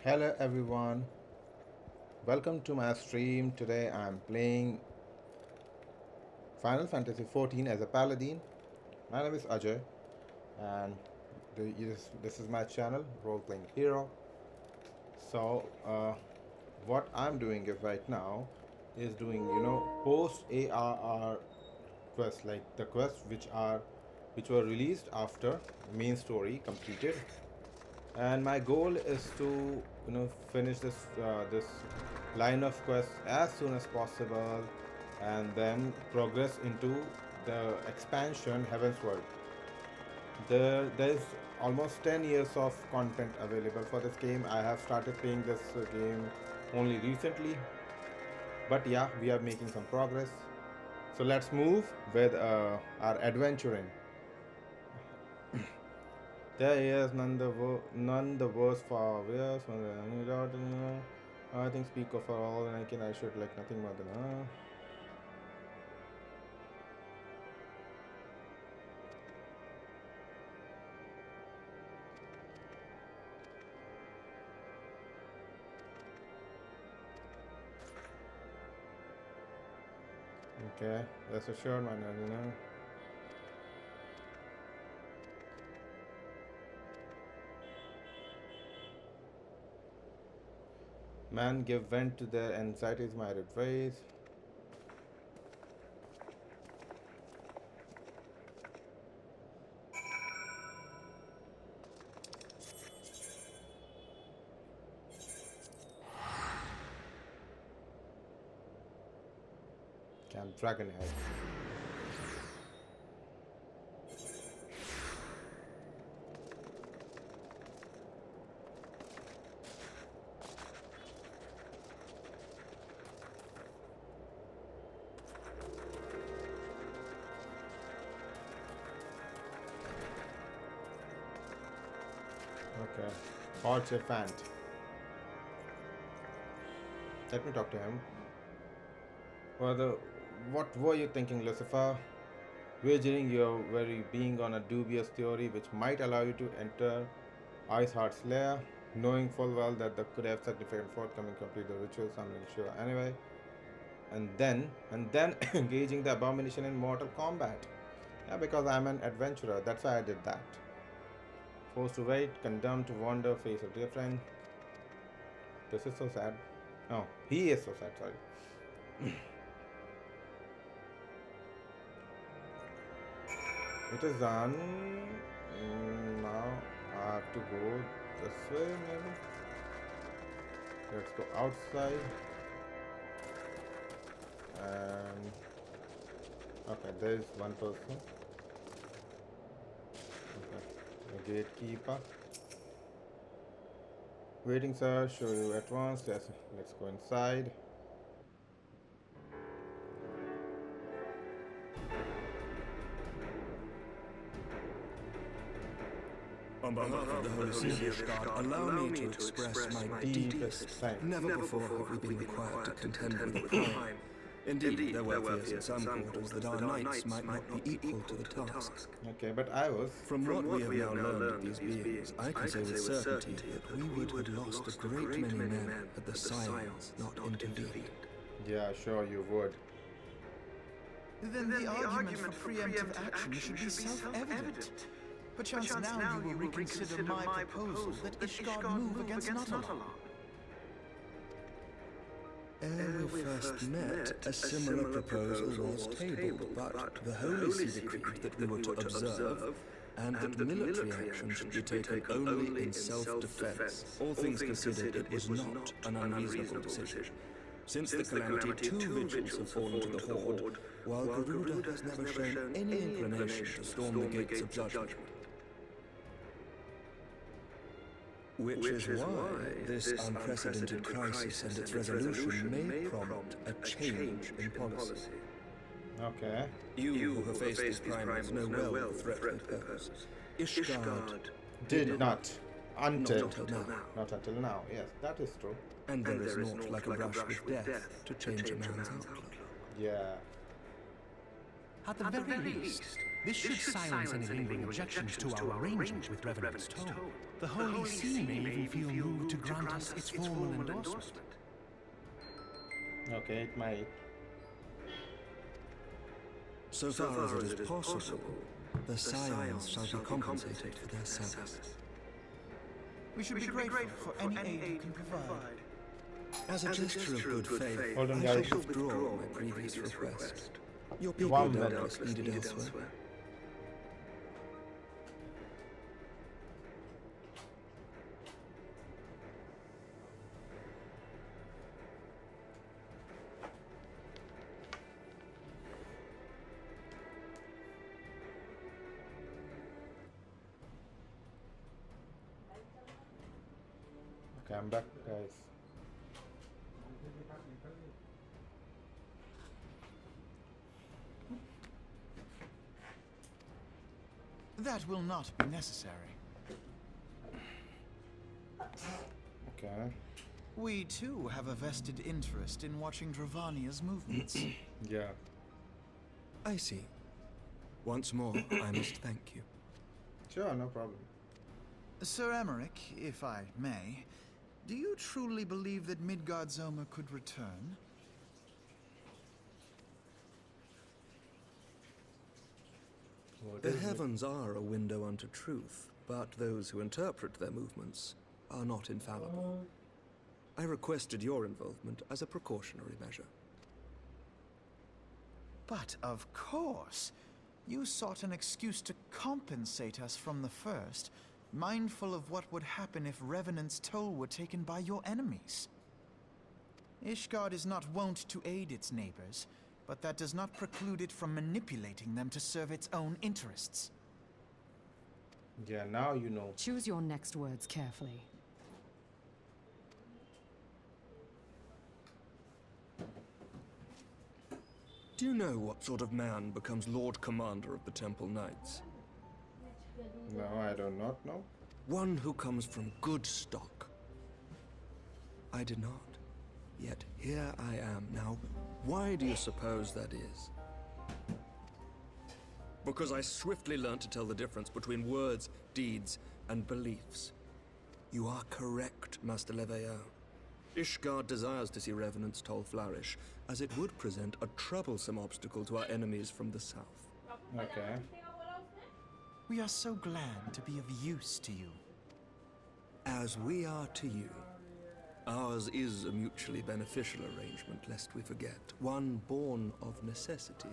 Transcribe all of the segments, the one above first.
Hello everyone, welcome to my stream. Today I'm playing Final Fantasy XIV as a Paladin. My name is Ajay and this is my channel, Role Playing Hero. So, what I'm doing is right now is doing post ARR quests, like the quests which were released after the main story completed, and my goal is to finish this line of quests as soon as possible, and then progress into the expansion Heaven's World. There's almost 10 years of content available for this game. I have started playing this game only recently, but yeah, we are making some progress. So let's move with our adventuring. There is none the worse for years. I think speak of all, and I should like nothing more than. Okay, that's a short one. Man give vent to their anxieties, myriad ways. Camp Dragonhead. Okay. Fant. Let me talk to him. What were you thinking, Lucifer? Wagering your very being on a dubious theory which might allow you to enter Iceheart's lair, knowing full well that the could have significant forthcoming complete the rituals, I'm not sure. Anyway, and then engaging the abomination in mortal combat. Yeah, because I'm an adventurer, that's why I did that. Forced to wait, condemned to wander, face of dear friend. This is so sad. No, he is so sad, sorry. It is done. Now I have to go this way, maybe. Let's go outside. And okay, there is one person. Okay, the gatekeeper. Waiting, sir. Show you at once. Yes, let's go inside. On behalf of the Holy See, allow me to express my deepest thanks. Never before have we been required to contend with a crime. Indeed, there were fears in some quarters that our knights might not be equal to the task. Okay, but I was. From what we have now learned of these beings, I can say with certainty that we would have lost a great many men had the silence not intervened. Yeah, sure you would. Then the argument for preemptive action should be self-evident. Perchance now you will reconsider my proposal that Ishgard move against Nuttala. Ere we first met, a similar proposal was tabled, but the Holy See decreed that we were to observe, and that military action should be taken only in self-defense. All things considered, it was not an unreasonable decision. Since the calamity, two vigils have fallen to the Horde, while Garuda has never shown any inclination to storm the gates of judgment. Which is why this unprecedented crisis and its resolution may prompt a change in policy. Okay. You who have faced these primaries know well the threat they pose. Ishgard Did not. Until. Not until now. Not until now. Yes, that is true. And there is naught like a brush with death to change a man's outlook. Yeah. At the very least, This should silence any lingering objections to our arrangement with Revenant's Toll. The Holy See may even feel moved to grant us its formal endorsement. Okay, it might. So far as it is possible, the Scions shall be compensated for their service. We should be grateful for any aid you can provide. As a gesture of good faith, Hold on, I guys. shall withdraw my previous request. Your people One no minute. doubt needed elsewhere. Okay, I'm back, guys. That will not be necessary. Okay. We too have a vested interest in watching Dravania's movements. Yeah. I see. Once more, I must thank you. Sure, no problem. Sir Emmerich, if I may, do you truly believe that Midgard-Zoma could return? What The is it? heavens are a window unto truth, but those who interpret their movements are not infallible. I requested your involvement as a precautionary measure. But of course, you sought an excuse to compensate us from the first, mindful of what would happen if Revenant's Toll were taken by your enemies. Ishgard is not wont to aid its neighbors, but that does not preclude it from manipulating them to serve its own interests. Yeah, now you know. Choose your next words carefully. Do you know what sort of man becomes Lord Commander of the Temple Knights? No, I do not know. One who comes from good stock. I did not. Yet here I am now. Why do you suppose that is? Because I swiftly learned to tell the difference between words, deeds, and beliefs. You are correct, Master Leveilleur. Ishgard desires to see Revenant's Toll flourish, as it would present a troublesome obstacle to our enemies from the south. Okay. We are so glad to be of use to you. As we are to you. Ours is a mutually beneficial arrangement, lest we forget, one born of necessity.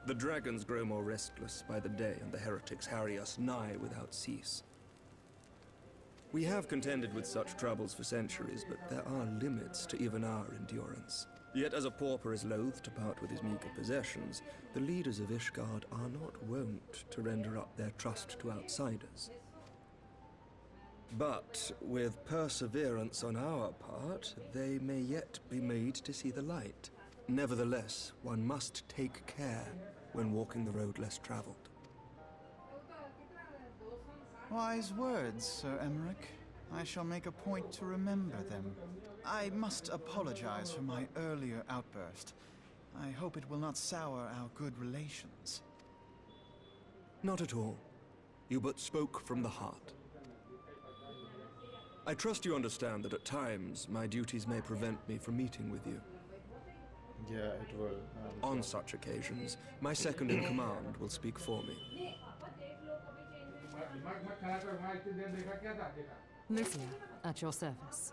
The dragons grow more restless by the day, and the heretics harry us nigh without cease. We have contended with such troubles for centuries, but there are limits to even our endurance. Yet as a pauper is loath to part with his meager possessions, the leaders of Ishgard are not wont to render up their trust to outsiders. But with perseverance on our part, they may yet be made to see the light. Nevertheless, one must take care when walking the road less traveled. Wise words, Sir Emmerich. I shall make a point to remember them. I must apologize for my earlier outburst. I hope it will not sour our good relations. Not at all. You but spoke from the heart. I trust you understand that at times my duties may prevent me from meeting with you. Yeah, it will. On such occasions, my second in command will speak for me. Lucia, at your service.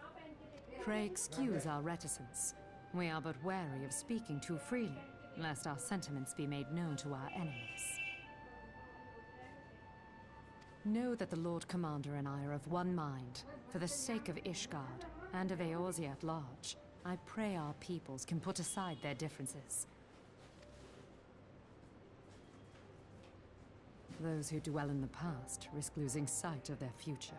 Pray excuse our reticence. We are but wary of speaking too freely, lest our sentiments be made known to our enemies. Know that the Lord Commander and I are of one mind. For the sake of Ishgard, and of Eorzea at large, I pray our peoples can put aside their differences. Those who dwell in the past risk losing sight of their future.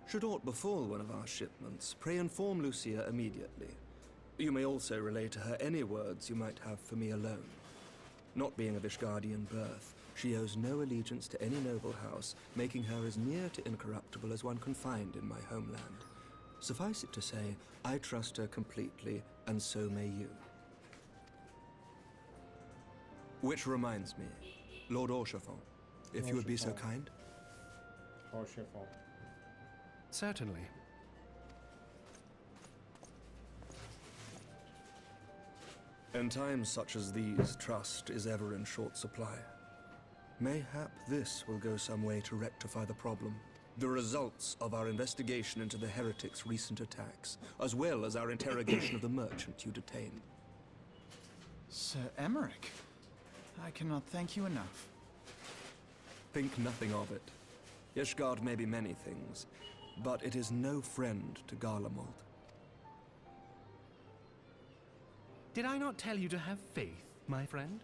Should aught befall one of our shipments, pray inform Lucia immediately. You may also relay to her any words you might have for me alone. Not being of Ishgardian birth, she owes no allegiance to any noble house, making her as near to incorruptible as one can find in my homeland. Suffice it to say, I trust her completely, and so may you. Which reminds me, Lord Orchefort, if you would be so Orchefort. kind. Or chiffon. Certainly. In times such as these, trust is ever in short supply. Mayhap this will go some way to rectify the problem. The results of our investigation into the heretics' recent attacks, as well as our interrogation of the merchant you detained. Sir Emmerich, I cannot thank you enough. Think nothing of it. Ishgard may be many things, but it is no friend to Garlemald. Did I not tell you to have faith, my friend?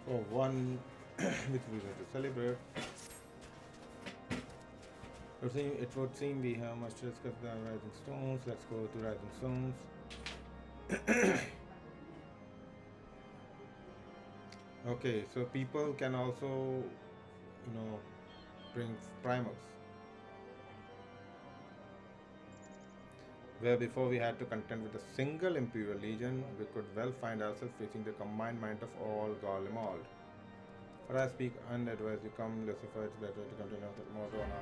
For one which we going to celebrate. It would seem we have much to discuss the Rising Stones. Let's go to Rising Stones. Okay, so people can also, bring primals. Where before we had to contend with a single Imperial Legion, we could well find ourselves facing the combined might of all Garlemald. For I speak unadvised, you come Lucifer, it's better to continue with Morgana.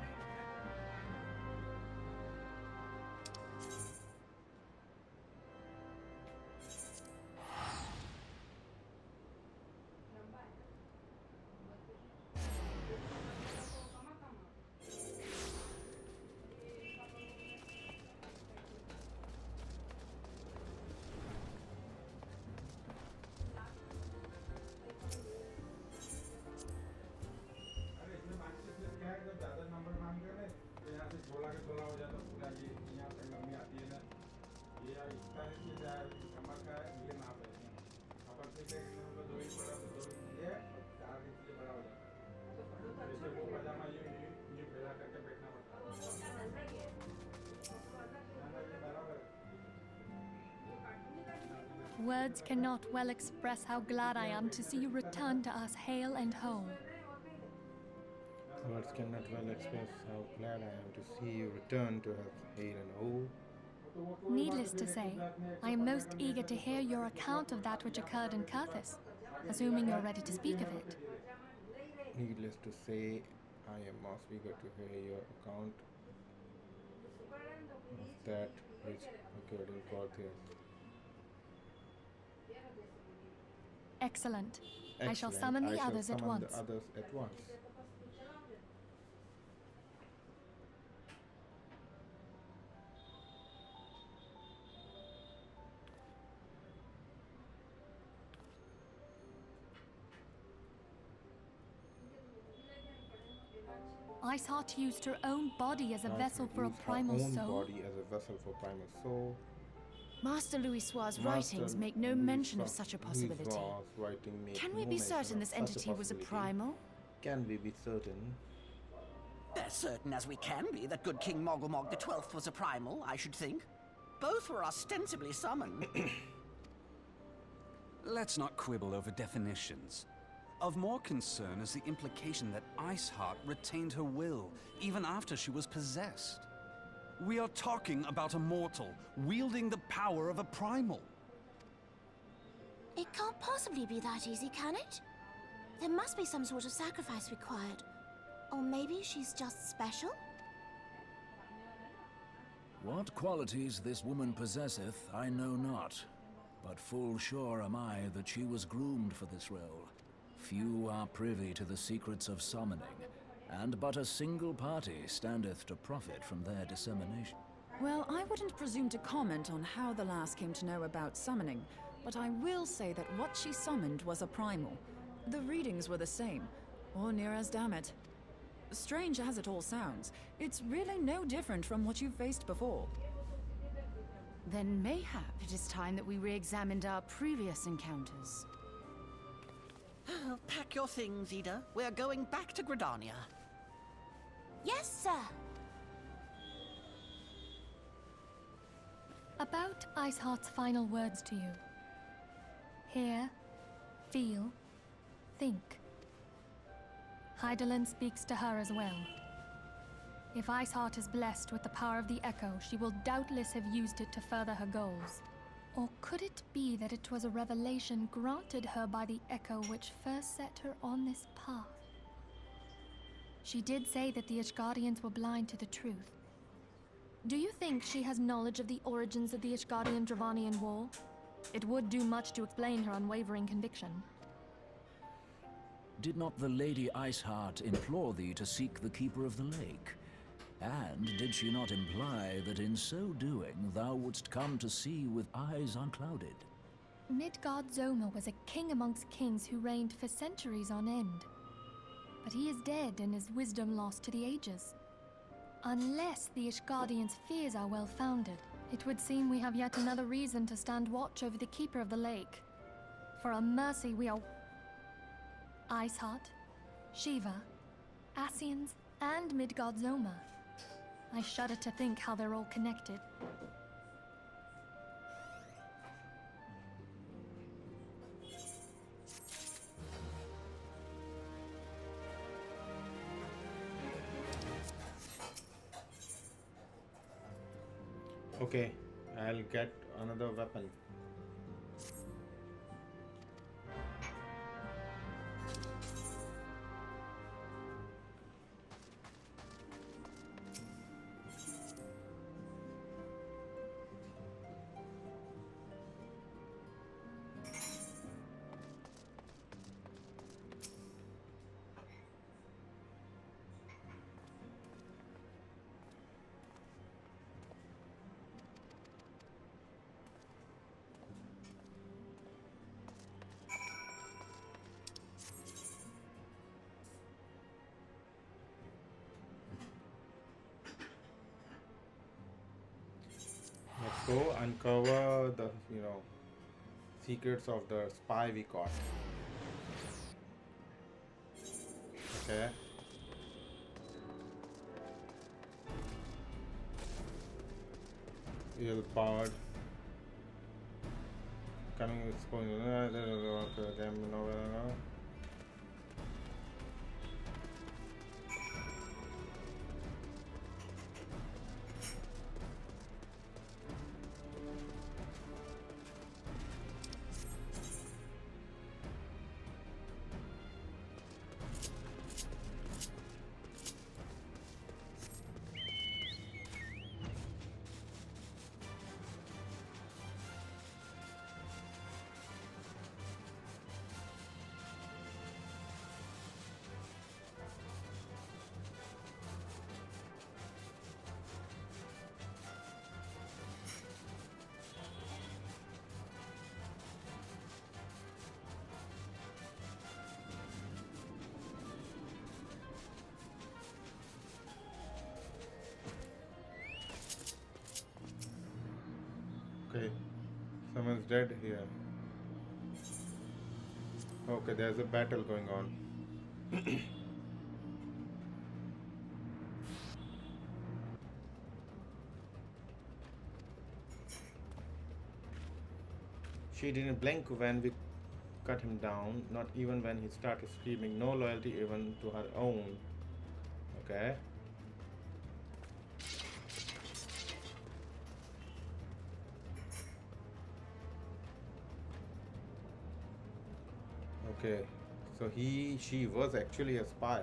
Words cannot well express how glad I am to see you return to us hale and whole. Words cannot well express how glad I am to see you return to us hale and whole. Needless to say, I am most eager to hear your account of that which occurred in Kurthis, assuming you're ready to speak of it. Needless to say, I am most eager to hear your account of that which occurred in Kurthis. Excellent. I shall Excellent. summon the I shall others at summon once. the others at once. Iceheart used her own body as a vessel for a Use her primal own soul. body as a vessel for primal soul. Master Louisoir's Master writings make no mention of such a Louisoir's possibility. writing make Can we no be mention certain of this such a entity was a possibility. primal? Can we be certain? As certain as we can be that good King Mogulmog the 12th was a primal, I should think. Both were ostensibly summoned. Let's not quibble over definitions. Of more concern is the implication that Iceheart retained her will, even after she was possessed. We are talking about a mortal, wielding the power of a primal. It can't possibly be that easy, can it? There must be some sort of sacrifice required. Or maybe she's just special? What qualities this woman possesseth, I know not. But full sure am I that she was groomed for this role. Few are privy to the secrets of summoning, and but a single party standeth to profit from their dissemination. Well, I wouldn't presume to comment on how the lass came to know about summoning, but I will say that what she summoned was a primal. The readings were the same, or near as damn it. Strange as it all sounds, it's really no different from what you've faced before. Then mayhap it is time that we re-examined our previous encounters. Pack your things, Ida. We're going back to Gridania. Yes, sir. About Iceheart's final words to you. Hear, feel, think. Hydaelyn speaks to her as well. If Iceheart is blessed with the power of the Echo, she will doubtless have used it to further her goals. Or could it be that it was a revelation granted her by the Echo which first set her on this path? She did say that the Ishgardians were blind to the truth. Do you think she has knowledge of the origins of the Ishgardian-Dravanian War? It would do much to explain her unwavering conviction. Did not the Lady Iceheart implore thee to seek the Keeper of the Lake? And did she not imply that in so doing thou wouldst come to see with eyes unclouded? Midgard-Zoma was a king amongst kings who reigned for centuries on end. But he is dead and his wisdom lost to the ages. Unless the Ishgardians' fears are well-founded, it would seem we have yet another reason to stand watch over the Keeper of the Lake. For a mercy we are... Iceheart, Shiva, Ascians, and Midgard-Zoma. I shudder to think how they're all connected. Okay, I'll get another weapon. Let's go uncover the, secrets of the spy we caught. Okay. Ill powered. Coming with spoon. Okay, someone's dead here. Okay, there's a battle going on. She didn't blink when we cut him down, not even when he started screaming. No loyalty even to her own. Okay. Okay, so she was actually a spy.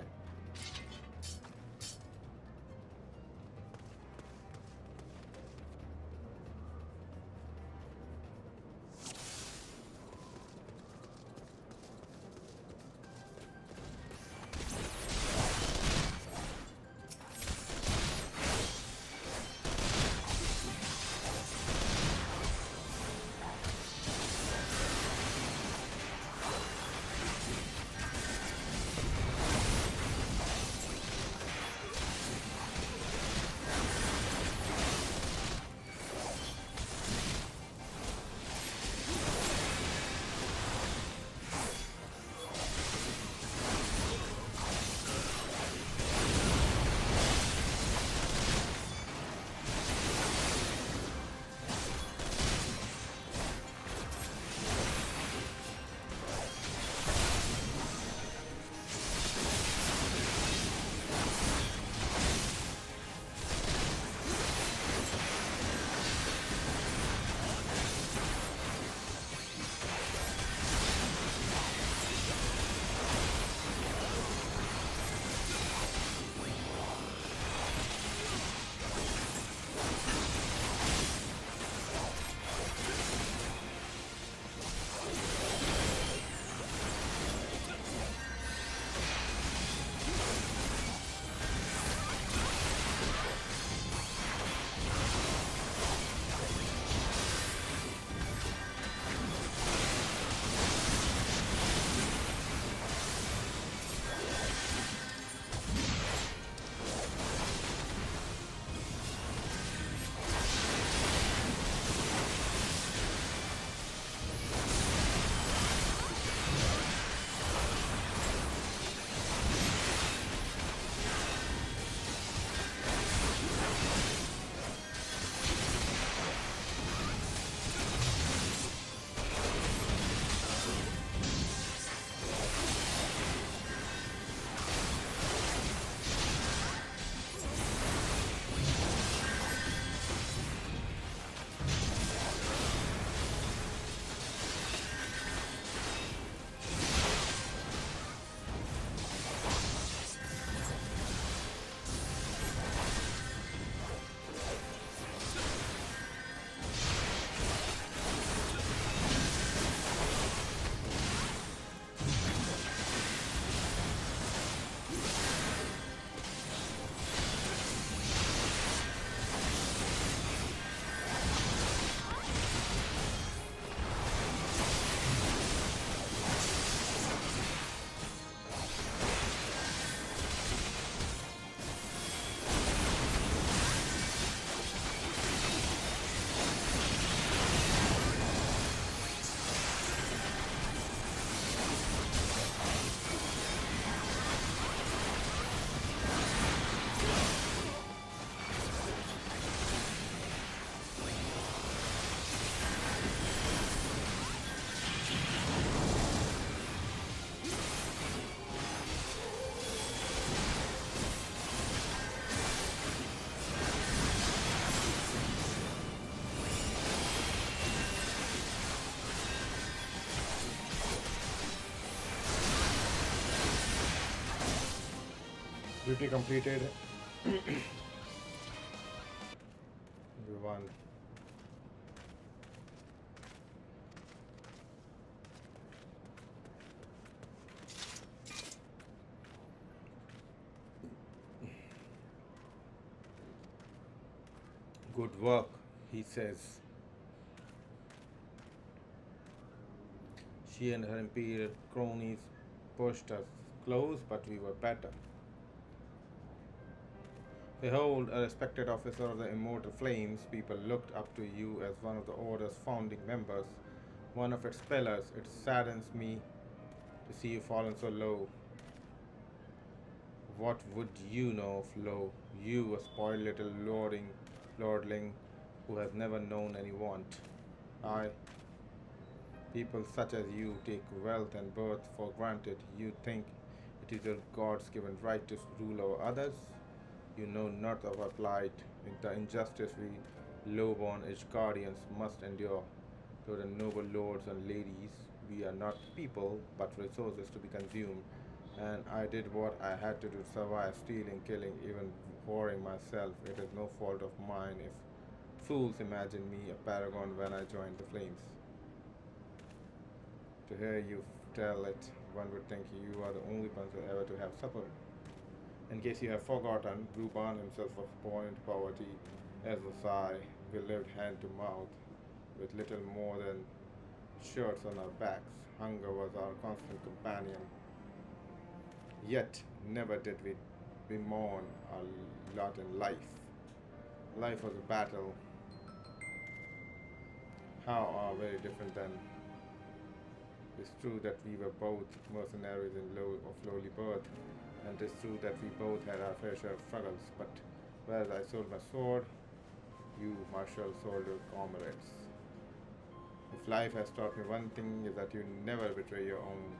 Duty completed. We won. Good work, he says. She and her imperial cronies pushed us close, but we were better. Behold, a respected officer of the Immortal Flames, people looked up to you as one of the Order's founding members, one of its pillars. It saddens me to see you fallen so low. What would you know of low? You, a spoiled little lordling who has never known any want. People such as you take wealth and birth for granted. You think it is your God's given right to rule over others? You know not of our plight, the injustice we low-born Ishgardians must endure. To the noble lords and ladies, we are not people, but resources to be consumed. And I did what I had to do to survive, stealing, killing, even whoring myself. It is no fault of mine if fools imagine me a paragon when I joined the flames. To hear you tell it, one would think you are the only person ever to have suffered. In case you have forgotten, Ruban himself was born into poverty, as was I. We lived hand to mouth, with little more than shirts on our backs. Hunger was our constant companion. Yet, never did we bemoan our lot in life. Life was a battle. How are very different then? It's true that we were both mercenaries of lowly birth, and it's true that we both had our fair share of struggles, but whereas I sold my sword, you, Marshal, sold your comrades. If life has taught me one thing, is that you never betray your own.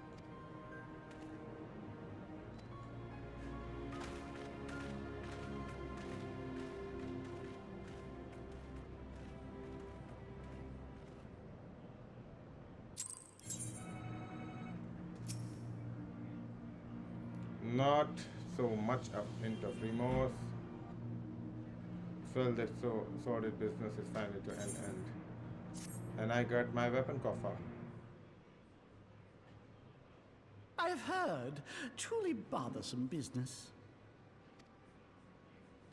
Not so much a hint of remorse. Felt that sordid business is finally to an end. And I got my weapon coffer. I've heard. Truly bothersome business.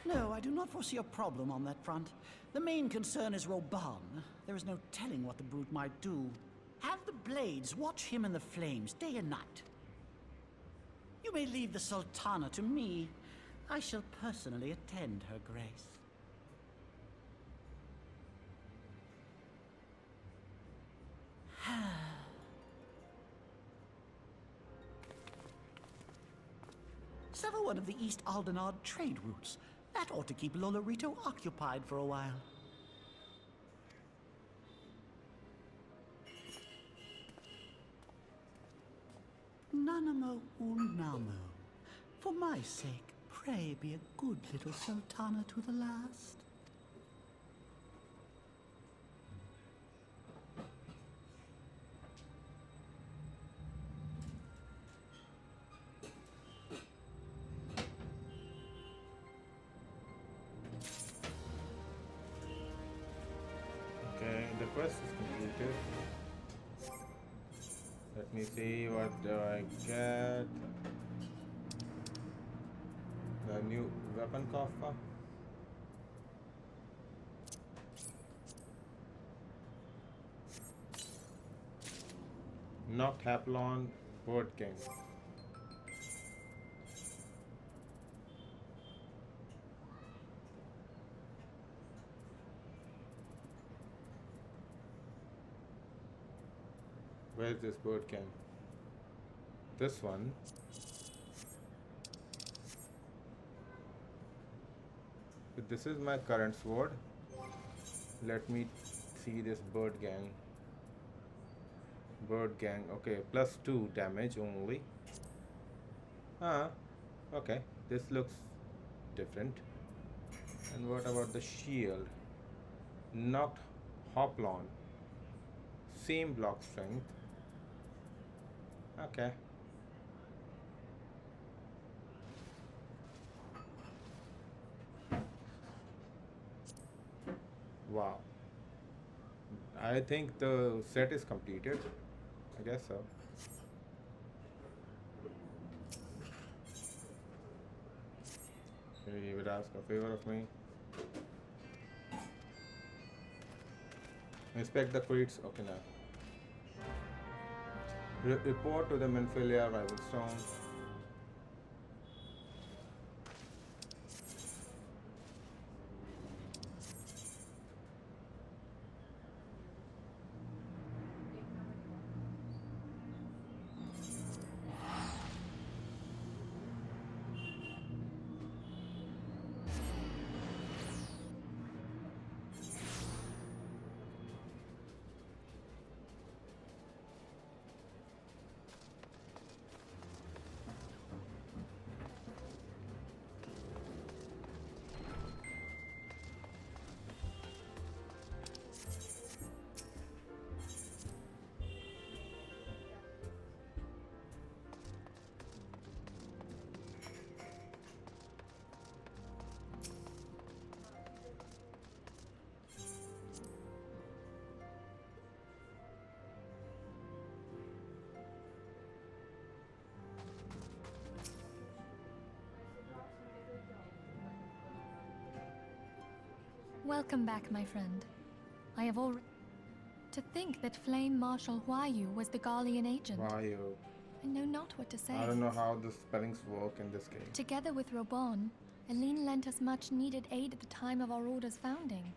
No, I do not foresee a problem on that front. The main concern is Roban. There is no telling what the brute might do. Have the blades watch him in the flames day and night. You may leave the Sultana to me. I shall personally attend her grace. Sever one of the East Aldenard trade routes. That ought to keep Lolorito occupied for a while. Nanamo Unamo. For my sake, pray be a good little Sultana to the last. Okay, the quest is completed. Let me see what do I get. The new weapon coffer. Knocked Haplon Bird King. Where's this bird king? This one. This is my current sword. Let me see this bird gang. Bird gang, okay, +2 damage only. Okay, this looks different. And what about the shield? Knocked Hoplon. Same block strength. Okay. Wow. I think the set is completed. I guess so. He would ask a favor of me. Inspect the crates. Okay, now. Report to the Menphilia rival stone. Welcome back, my friend. I have already... To think that Flame Marshal Huayu was the Garlean agent. Huayu. I know not what to say. I don't know how the spellings work in this game. Together with Robon, Aline lent us much-needed aid at the time of our Order's founding.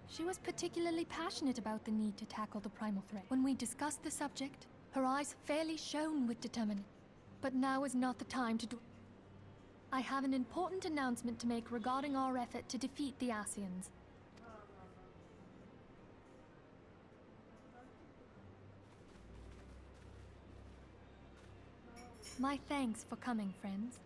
She was particularly passionate about the need to tackle the primal threat. When we discussed the subject, her eyes fairly shone with determination. But now is not the time to do... I have an important announcement to make regarding our effort to defeat the Asians. My thanks for coming, friends.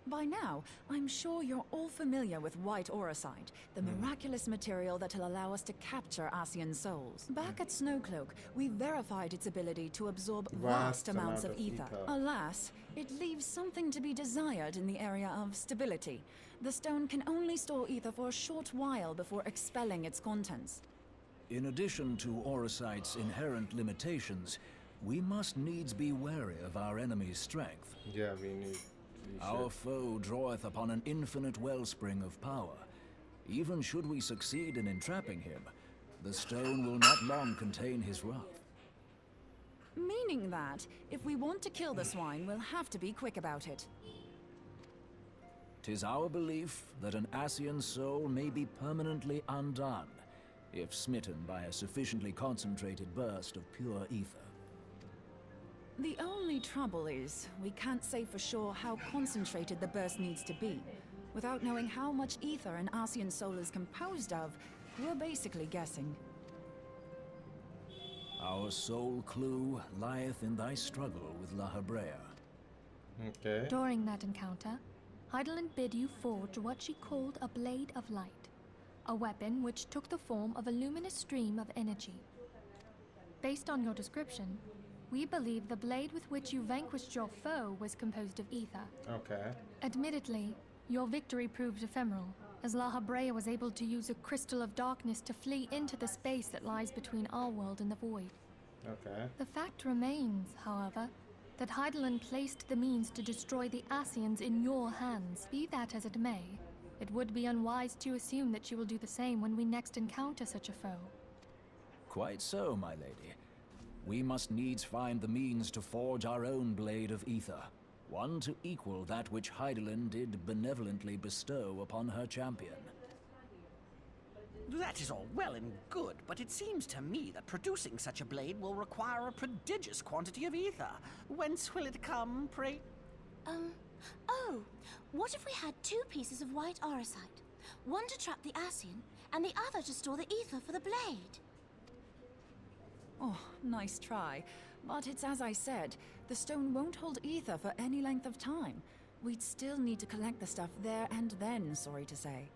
By now, I'm sure you're all familiar with White Auracite, the miraculous material that'll allow us to capture Asian souls. Back at Snowcloak, we verified its ability to absorb vast amounts of ether. Alas, it leaves something to be desired in the area of stability. The stone can only store ether for a short while before expelling its contents. In addition to Auracite's inherent limitations, we must needs be wary of our enemy's strength. Yeah, we need... Our foe draweth upon an infinite wellspring of power. Even should we succeed in entrapping him, the stone will not long contain his wrath. Meaning that, if we want to kill the swine, we'll have to be quick about it. 'Tis our belief that an Asian soul may be permanently undone, if smitten by a sufficiently concentrated burst of pure ether. The only trouble is, we can't say for sure how concentrated the burst needs to be. Without knowing how much ether an Asian soul is composed of, we're basically guessing. Our sole clue lieth in thy struggle with La Hebrea. Okay. During that encounter, Heidelin bid you forge what she called a Blade of Light, a weapon which took the form of a luminous stream of energy. Based on your description, we believe the blade with which you vanquished your foe was composed of ether. Okay. Admittedly, your victory proved ephemeral, as La Hebrea was able to use a crystal of darkness to flee into the space that lies between our world and the void. Okay. The fact remains, however, that Heidelin placed the means to destroy the Asians in your hands. Be that as it may, it would be unwise to assume that she will do the same when we next encounter such a foe. Quite so, my lady. We must needs find the means to forge our own blade of ether, one to equal that which Heidelin did benevolently bestow upon her champion. That is all well and good, but it seems to me that producing such a blade will require a prodigious quantity of ether. Whence will it come, pray? Oh, what if we had two pieces of white auracite? One to trap the Asian, and the other to store the ether for the blade. Oh, nice try. But it's as I said, the stone won't hold ether for any length of time. We'd still need to collect the stuff there and then, sorry to say.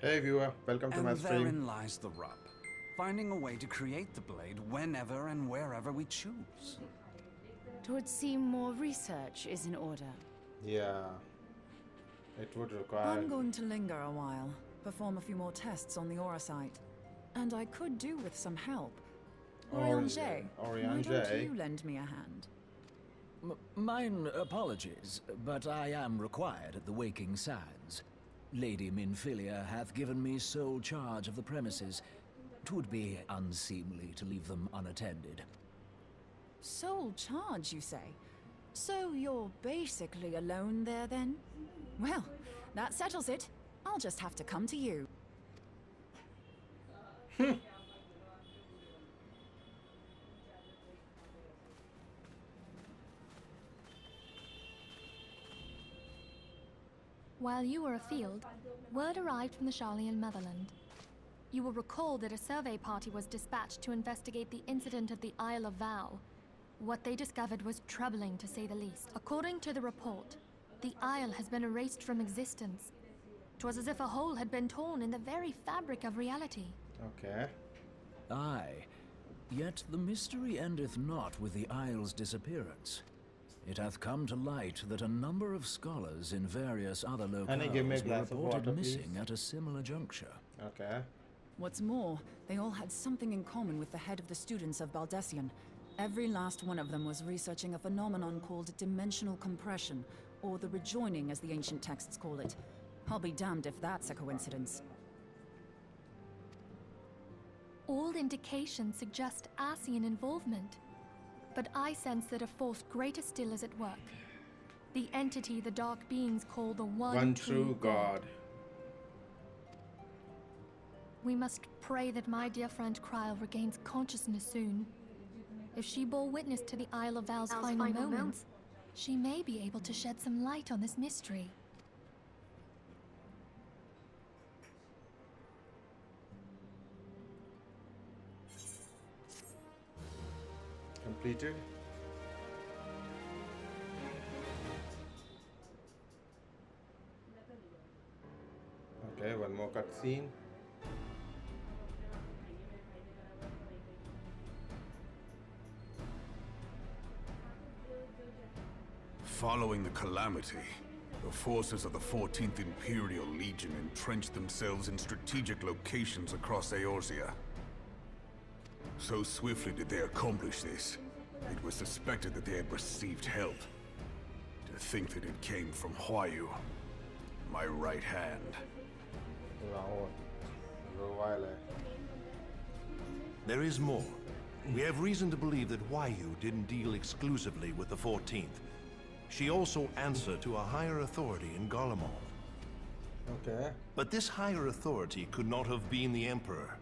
Hey viewer, welcome to my And stream. therein lies the rub. Finding a way to create the blade whenever and wherever we choose. It would seem more research is in order. Yeah. It would require... I'm going to linger a while. perform a few more tests on the aura site. And I could do with some help. Eorzea, why don't you lend me a hand? Mine apologies, but I am required at the Waking Sands. Lady Minfilia hath given me sole charge of the premises. 'Twould be unseemly to leave them unattended. Sole charge, you say? So you're basically alone there, then? Well, that settles it. I'll just have to come to you. While you were afield, word arrived from the Sharlayan motherland. You will recall that a survey party was dispatched to investigate the incident at the Isle of Vow. What they discovered was troubling, to say the least. According to the report, the Isle has been erased from existence. 'Twas as if a hole had been torn in the very fabric of reality. Okay. Aye. Yet the mystery endeth not with the Isle's disappearance. It hath come to light that a number of scholars in various other locales were reported missing at a similar juncture. Okay. What's more, they all had something in common with the head of the students of Baldessian. Every last one of them was researching a phenomenon called dimensional compression, or the rejoining as the ancient texts call it. I'll be damned if that's a coincidence. All indications suggest Ascian involvement. But I sense that a force greater still is at work. The entity the Dark Beings call the One True God. We must pray that my dear friend Kryl regains consciousness soon. If she bore witness to the Isle of Val's final moments, she may be able to shed some light on this mystery. Completed. Okay, one more cutscene. Following the calamity, the forces of the 14th Imperial Legion entrenched themselves in strategic locations across Eorzea. So swiftly did they accomplish this, it was suspected that they had received help. To think that it came from Huayu, my right hand. There is more. We have reason to believe that Huayu didn't deal exclusively with the 14th. She also answered to a higher authority in Garlemald. Okay. But this higher authority could not have been the Emperor.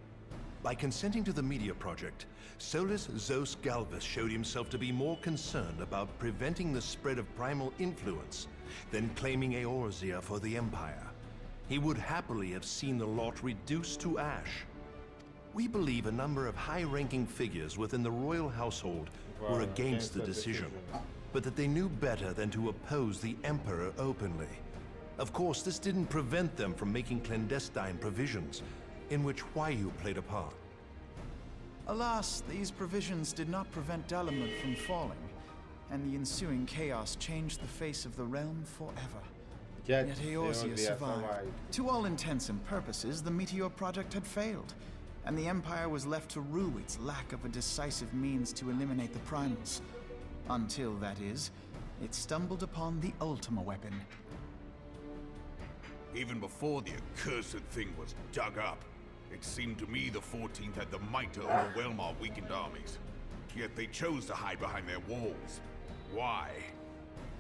By consenting to the media project, Solus Zos Galvus showed himself to be more concerned about preventing the spread of primal influence than claiming Eorzea for the Empire. He would happily have seen the lot reduced to ash. We believe a number of high-ranking figures within the royal household were against the decision, but that they knew better than to oppose the Emperor openly. Of course, this didn't prevent them from making clandestine provisions, in which Huayu played a part. Alas, these provisions did not prevent Dalamud from falling, and the ensuing chaos changed the face of the realm forever. Yet Eorzea survived. To all intents and purposes, the Meteor Project had failed, and the Empire was left to rue its lack of a decisive means to eliminate the primals. Until, that is, it stumbled upon the Ultima weapon. Even before the accursed thing was dug up, it seemed to me the 14th had the might to overwhelm our weakened armies. Yet they chose to hide behind their walls. Why?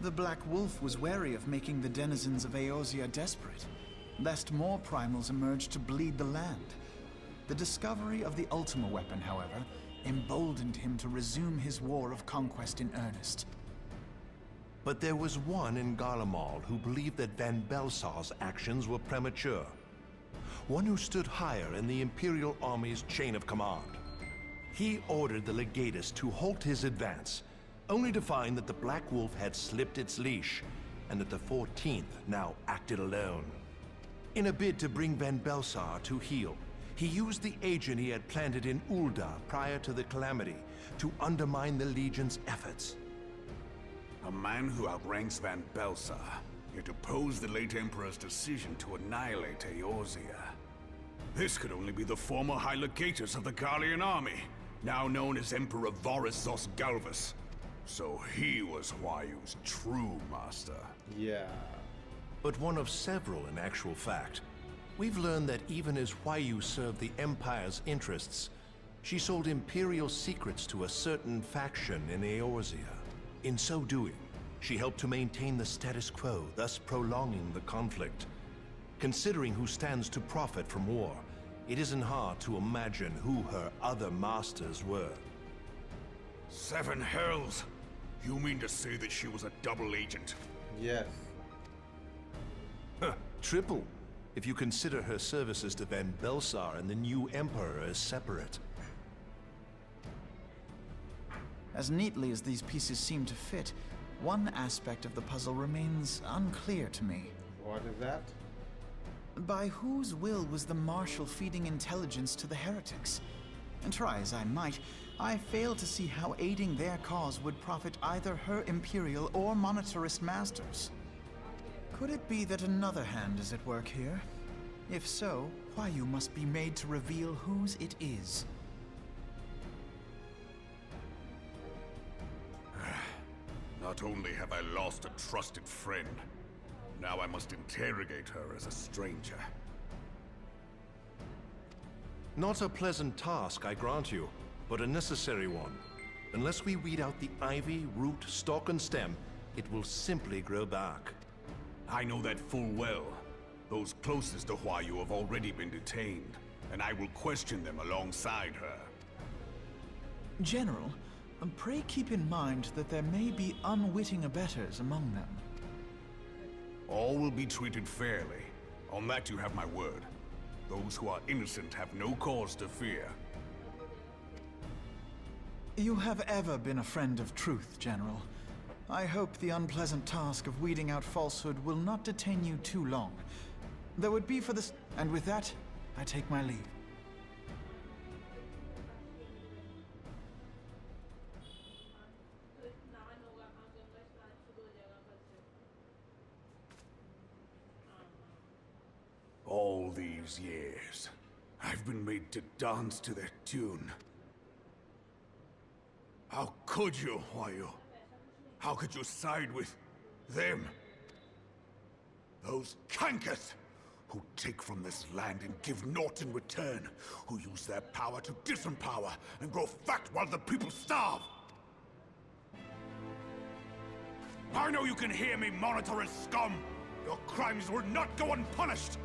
The Black Wolf was wary of making the denizens of Eorzea desperate, lest more primals emerged to bleed the land. The discovery of the Ultima weapon, however, emboldened him to resume his war of conquest in earnest. But there was one in Garlemald who believed that Van Belsar's actions were premature. One who stood higher in the Imperial Army's chain of command. He ordered the Legatus to halt his advance, only to find that the Black Wolf had slipped its leash, and that the 14th now acted alone. In a bid to bring Van Belsar to heel, he used the agent he had planted in Ul'dah prior to the calamity to undermine the Legion's efforts. A man who outranks Van Belsar, yet opposed the late Emperor's decision to annihilate Eorzea. This could only be the former High Legatus of the Gallian army, now known as Emperor Varus Zos Galvus. So he was Huayu's true master. Yeah. But one of several in actual fact. We've learned that even as Huayu served the Empire's interests, she sold Imperial secrets to a certain faction in Eorzea. In so doing, she helped to maintain the status quo, thus prolonging the conflict. Considering who stands to profit from war, it isn't hard to imagine who her other masters were. Seven hells! You mean to say that she was a double agent? Yes. Huh, triple, if you consider her services to Van Belsar and the new Emperor as separate. As neatly as these pieces seem to fit, one aspect of the puzzle remains unclear to me. What is that? By whose will was the Marshal feeding intelligence to the heretics? And try as I might, I fail to see how aiding their cause would profit either her Imperial or Monetarist masters. Could it be that another hand is at work here? If so, Huayu must be made to reveal whose it is. Not only have I lost a trusted friend, now I must interrogate her as a stranger. Not a pleasant task, I grant you, but a necessary one. Unless we weed out the ivy, root, stalk, and stem, it will simply grow back. I know that full well. Those closest to Huayu have already been detained, and I will question them alongside her. General, pray keep in mind that there may be unwitting abettors among them. All will be treated fairly. On that you have my word. Those who are innocent have no cause to fear. You have ever been a friend of truth, General. I hope the unpleasant task of weeding out falsehood will not detain you too long. Though it be for this... And with that, I take my leave. All these years, I've been made to dance to their tune. How could you, Huayu? How could you side with them? Those cankers who take from this land and give naught in return, who use their power to disempower and grow fat while the people starve. I know you can hear me, monetarist scum! Your crimes will not go unpunished!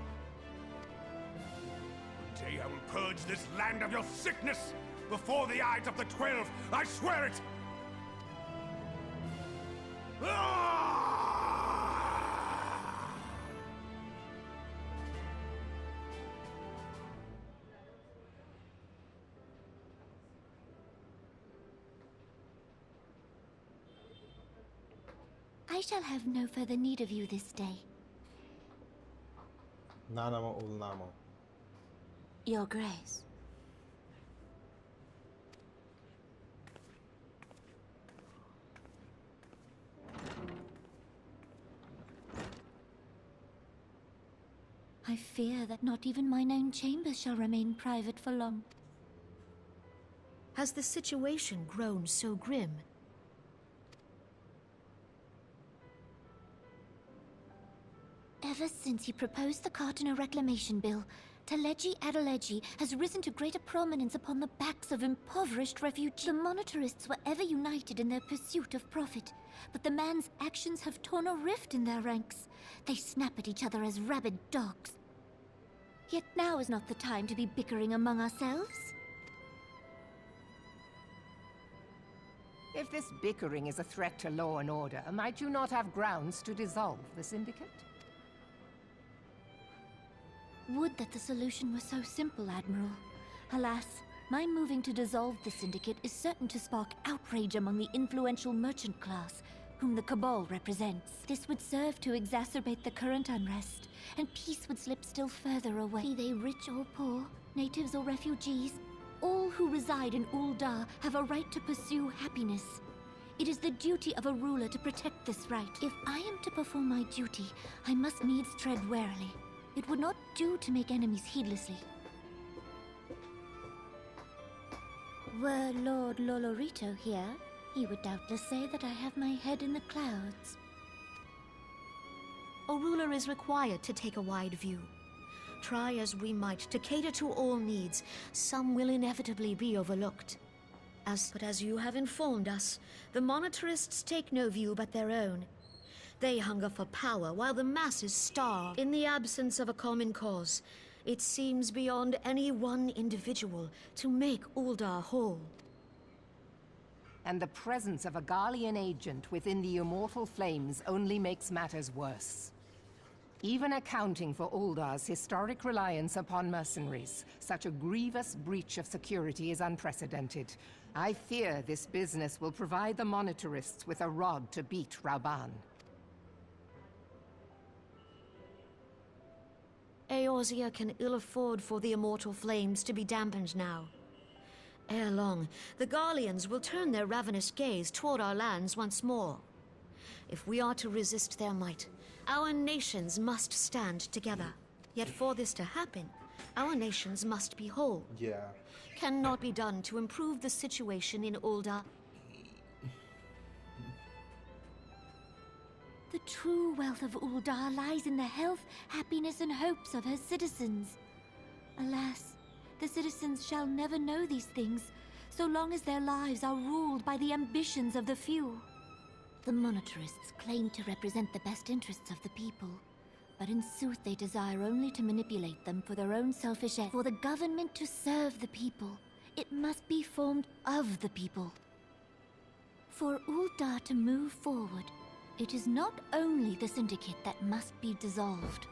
One day I will purge this land of your sickness! Before the eyes of the 12, I swear it! I shall have no further need of you this day. Nanamo Ulnamo. Your Grace. I fear that not even mine own chambers shall remain private for long. Has the situation grown so grim? Ever since he proposed the Cartiner Reclamation Bill, Teleji Adeleji has risen to greater prominence upon the backs of impoverished refugees. The monetarists were ever united in their pursuit of profit, but the man's actions have torn a rift in their ranks. They snap at each other as rabid dogs. Yet now is not the time to be bickering among ourselves. If this bickering is a threat to law and order, might you not have grounds to dissolve the Syndicate? Would that the solution were so simple, Admiral. Alas, my moving to dissolve the Syndicate is certain to spark outrage among the influential merchant class, whom the Cabal represents. This would serve to exacerbate the current unrest, and peace would slip still further away. Be they rich or poor, natives or refugees, all who reside in Ul'dah have a right to pursue happiness. It is the duty of a ruler to protect this right. If I am to perform my duty, I must needs tread warily. It would not do to make enemies heedlessly. Were Lord Lolorito here, he would doubtless say that I have my head in the clouds. A ruler is required to take a wide view. Try as we might to cater to all needs, some will inevitably be overlooked. But as you have informed us, the monetarists take no view but their own. They hunger for power while the masses starve. In the absence of a common cause, it seems beyond any one individual to make Uldar whole. And the presence of a Garlean agent within the Immortal Flames only makes matters worse. Even accounting for Uldar's historic reliance upon mercenaries, such a grievous breach of security is unprecedented. I fear this business will provide the monetarists with a rod to beat Rauban. Eorzea can ill afford for the Immortal Flames to be dampened now. Ere long, the Garleans will turn their ravenous gaze toward our lands once more. If we are to resist their might, our nations must stand together. Yet for this to happen, our nations must be whole. Yeah. Cannot be done to improve the situation in Uldar. The true wealth of Uldar lies in the health, happiness, and hopes of her citizens. Alas, the citizens shall never know these things, so long as their lives are ruled by the ambitions of the few. The monetarists claim to represent the best interests of the people, but in sooth they desire only to manipulate them for their own selfish ends. For the government to serve the people, it must be formed of the people. For Uldar to move forward, it is not only the Syndicate that must be dissolved.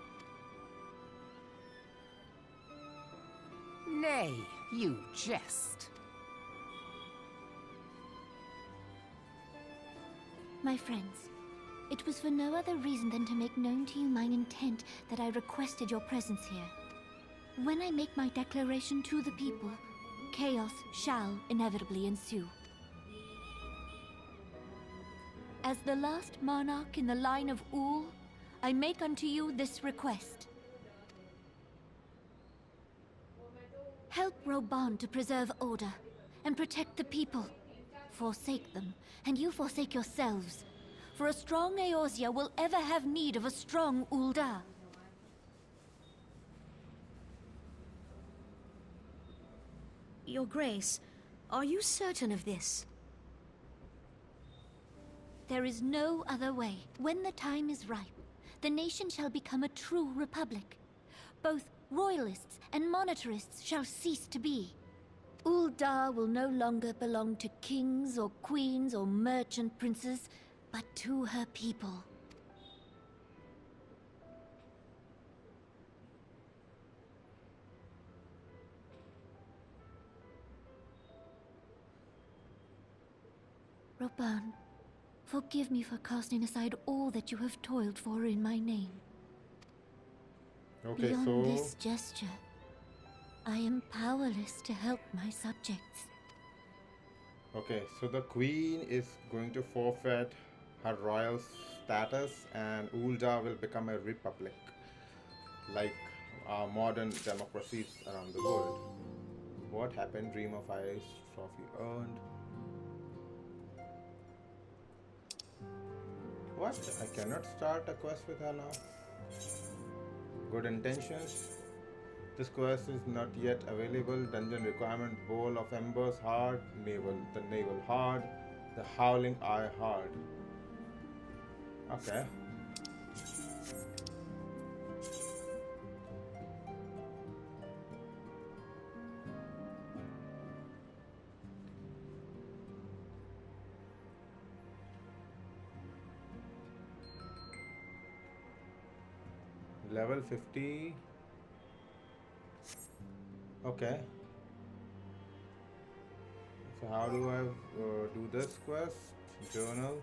Nay, you jest. My friends, it was for no other reason than to make known to you my intent that I requested your presence here. When I make my declaration to the people, chaos shall inevitably ensue. As the last monarch in the line of Ul, I make unto you this request. Help Rauban to preserve order and protect the people. Forsake them, and you forsake yourselves. For a strong Eorzea will ever have need of a strong Uldar. Your Grace, are you certain of this? There is no other way. When the time is ripe, the nation shall become a true republic. Both royalists and monetarists shall cease to be. Uldar will no longer belong to kings or queens or merchant princes, but to her people. Rauban, forgive me for casting aside all that you have toiled for in my name. Okay, Beyond so this gesture, I am powerless to help my subjects. okay, so the queen is going to forfeit her royal status and Uldar will become a republic, like our modern democracies around the world. What happened? Dream of Ice trophy earned. What? I cannot start a quest with her now. Good intentions. This quest is not yet available. Dungeon requirement: Bowl of Embers Hard, the Naval Hard, the Howling Eye Hard. Okay. Level 50. Okay. So how do I do this quest? Journal.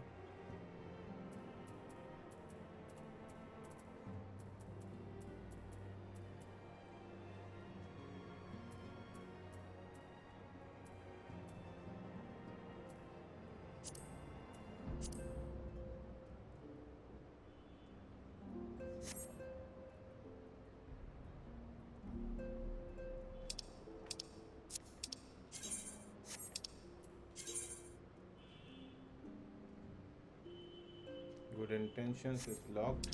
Good intentions is locked.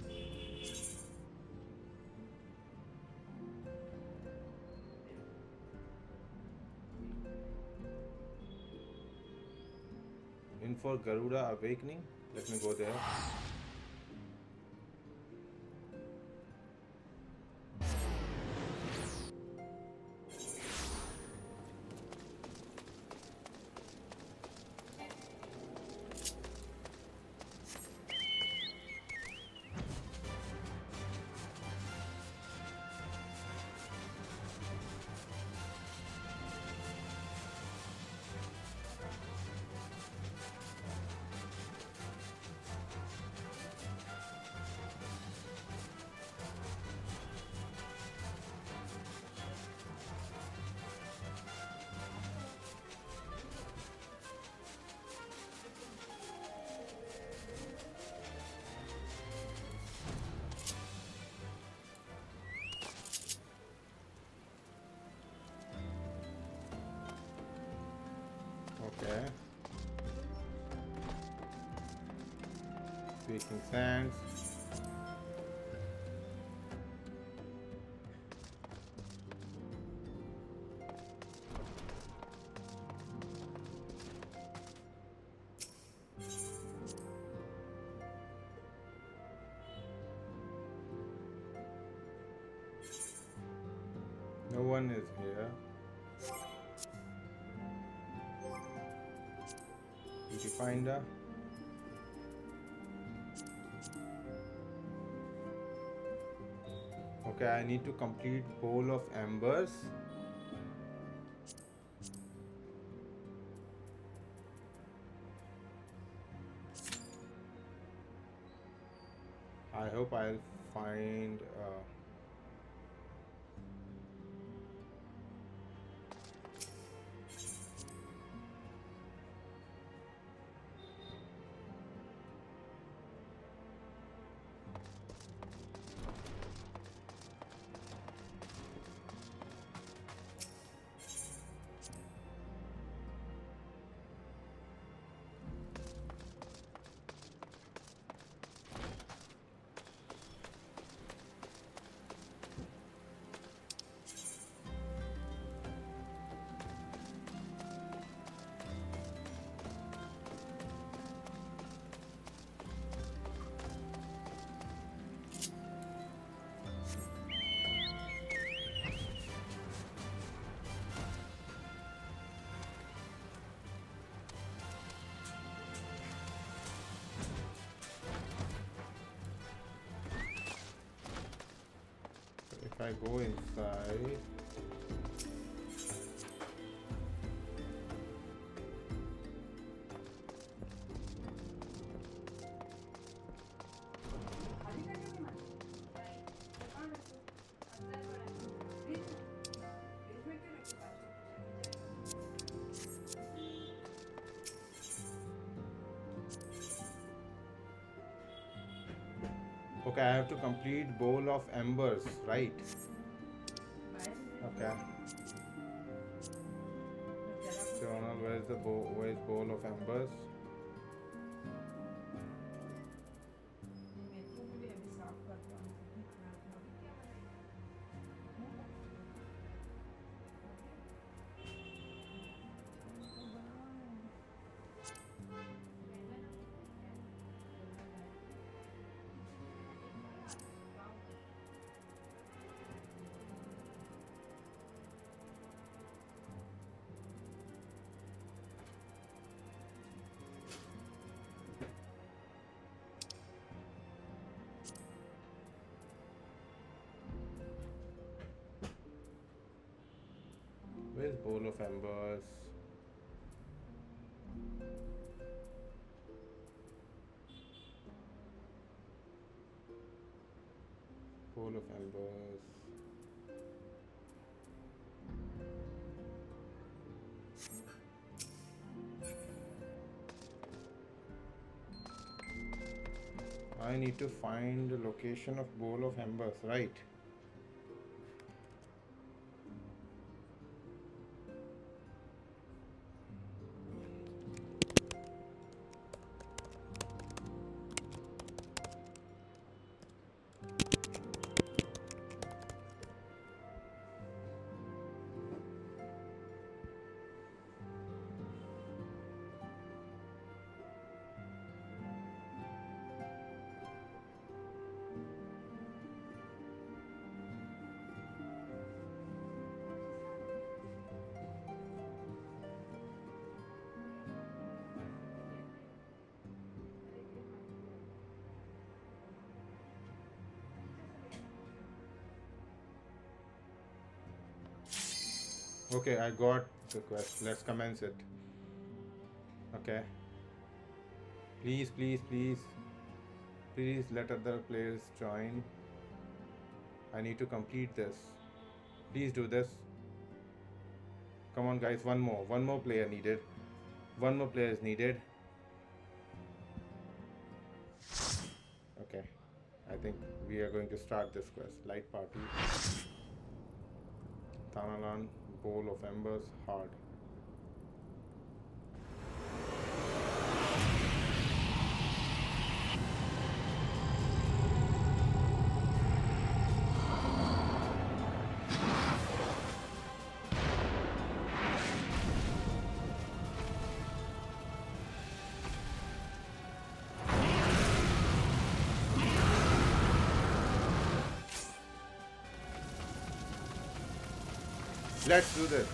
In for Garuda Awakening. Let me go there. Okay. Speaking sands. No one is here. Beauty finder. Okay, I need to complete Bowl of Embers. I hope I'll find if I go inside. Okay, I have to complete Bowl of Embers, right? Okay. Journal, where's the where's Bowl of Embers? Where's Bowl of Embers? Bowl of Embers. I need to find the location of Bowl of Embers, right? Okay, I got the quest. Let's commence it. Okay. Please, please, please. Please let other players join. I need to complete this. Please do this. Come on guys, one more. One more player needed. One more player is needed. Okay. I think we are going to start this quest. Light party. Thanalan, bowl of embers, hard. Let's do this.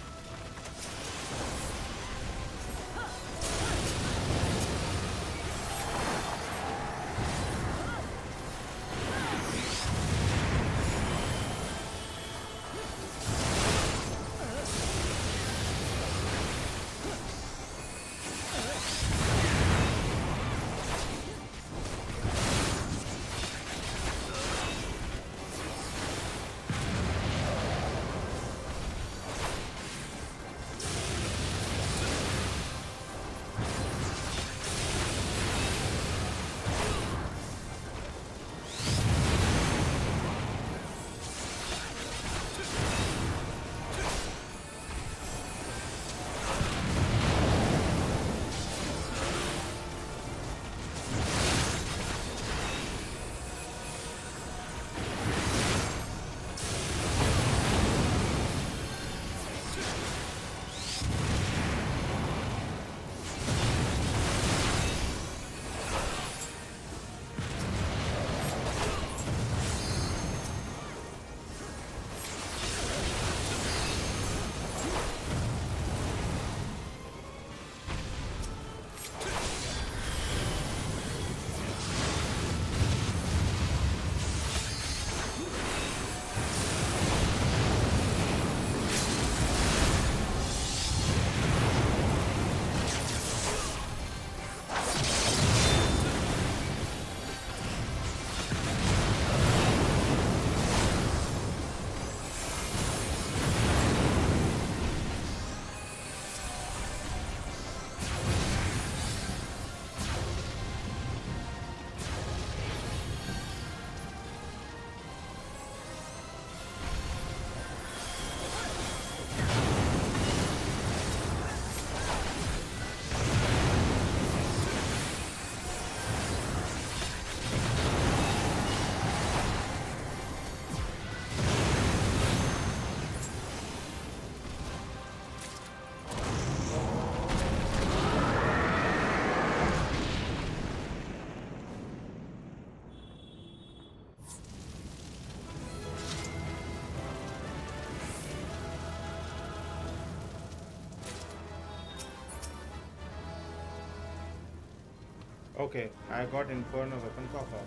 Okay, I got Inferno weapon coffer.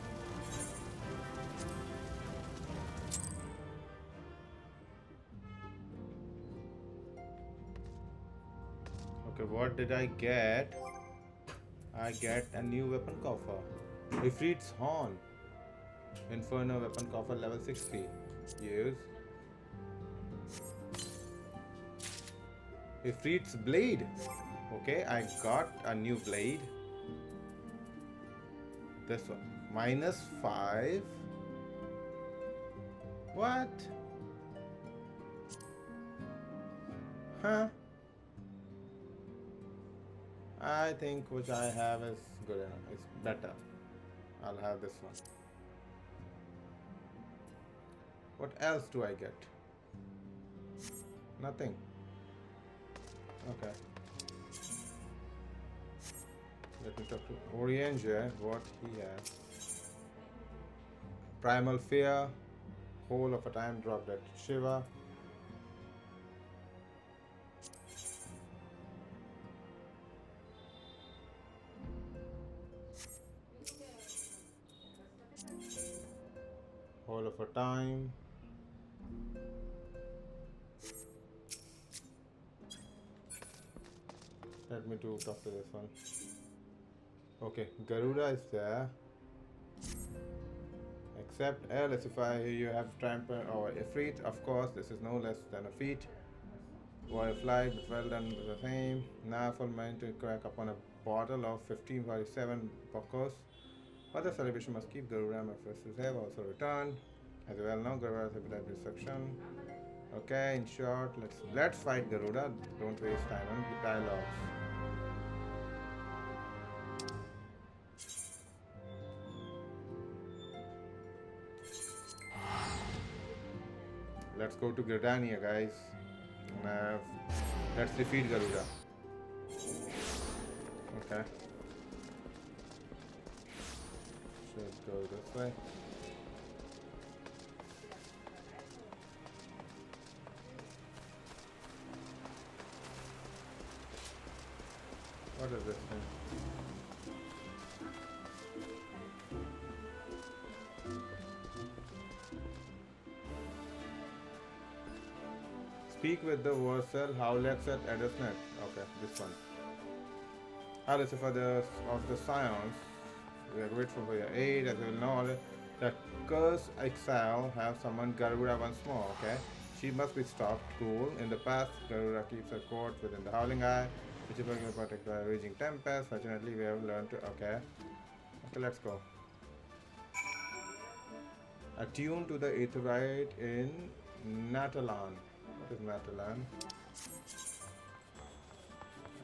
Okay, what did I get? I get a new weapon coffer. Ifrit's Horn. Inferno weapon coffer level 60. Use. Ifrit's Blade. Okay, I got a new blade. This one. -5. What? Huh? I think which I have is good enough. It's better. I'll have this one. What else do I get? Nothing. Okay. Let me talk to Eorzea, what he has. Primal Fear, Whole of a Time dropped at Shiva. Whole of a Time. Let me talk to this one. Okay, Garuda is there. Except Electrify, here you have Trample or Ifrit. Of course, this is no less than a feat. While flight, but well done with the same. Now for man to crack upon a bottle of 1547 Pocos. Other celebration must keep Garuda Mephistos have also returned. As you well know, Garuda's ability destruction. Okay, in short, let's fight Garuda. Don't waste time on dialogues. Let's go to Gridania, guys. Let's defeat Garuda. Okay. Should go this way. What is this thing? Speak with the Warcell Howlex at Adesnet. Okay, this one. Hi, Lucifer of the Scions. We are grateful for your aid. As you will know, that Curse Exile have summoned Garuda once more. Okay, she must be stopped. Cool. In the past, Garuda keeps her court within the Howling Eye, which is protected by a raging tempest. Fortunately, we have learned to. Okay, let's go. Attune to the Aetherite in Natalan. What is Natalan?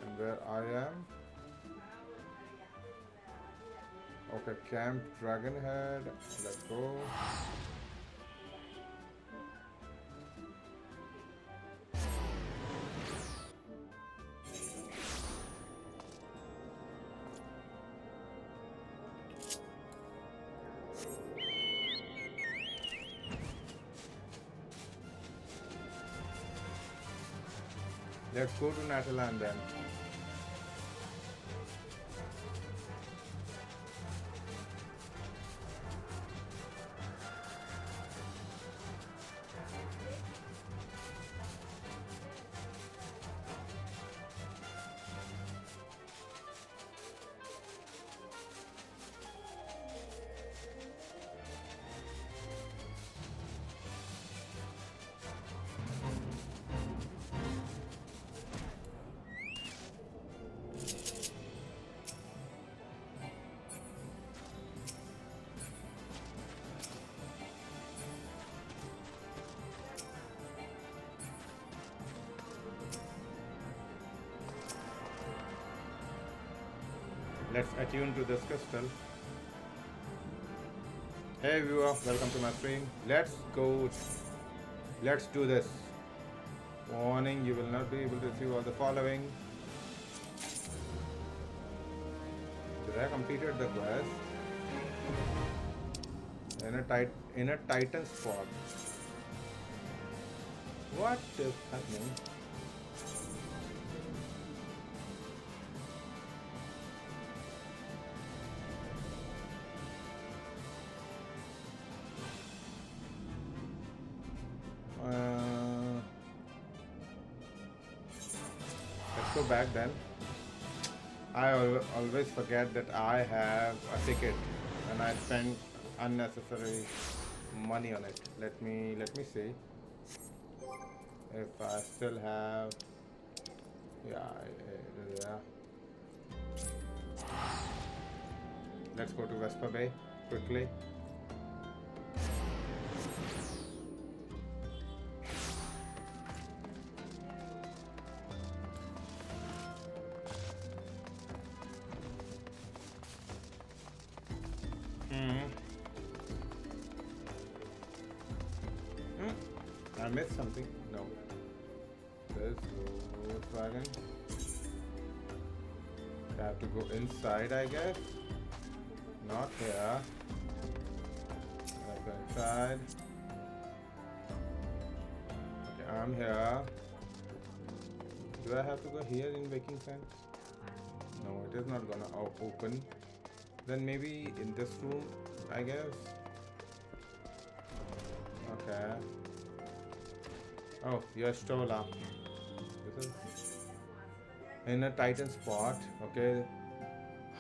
And where I am? Okay, Camp Dragonhead. Let's go. Let's go to Natalan then. Let's attune to this crystal. Hey viewer, welcome to my stream. Let's go. Let's do this. Warning, you will not be able to see all the following. Did I completed the quest? In a Titan spot. What is happening? Let's go back then. I always forget that I have a ticket and I spend unnecessary money on it. Let me see if I still have. Yeah. Let's go to Vesper Bay quickly. I missed something. No. There's Volkswagen. I have to go inside, I guess. Not here. Let's go inside. Okay, I'm here. Do I have to go here in Waking Sense? No, it is not gonna open. Then maybe in this room, I guess. Okay. Oh, you're Stola. This is... in a Titan spot. Okay,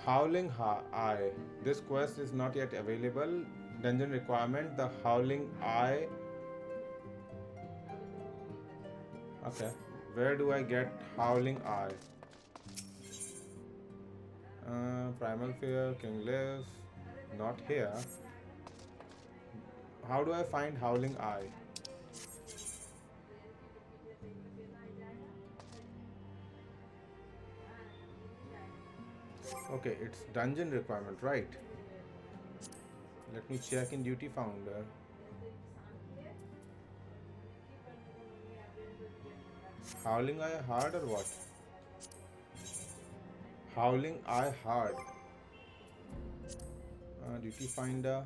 Howling Eye. This quest is not yet available. Dungeon requirement: the Howling Eye. Okay, where do I get Howling Eye? Primal Fear, King lives. Not here. How do I find Howling Eye? Okay, it's dungeon requirement, right? Let me check in duty founder. Howling Eye hard or what? Howling Eye hard. Duty finder.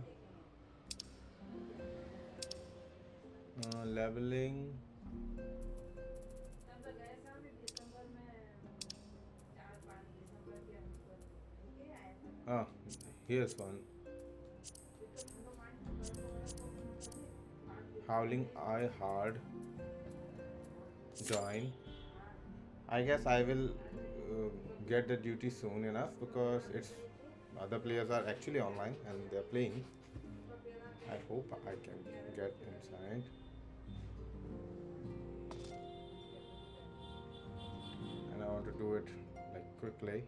Leveling. Ah, here's one. Howling Eye hard. Join. I guess I will get the duty soon enough because it's other players are actually online and they're playing. I hope I can get inside. And I want to do it like quickly.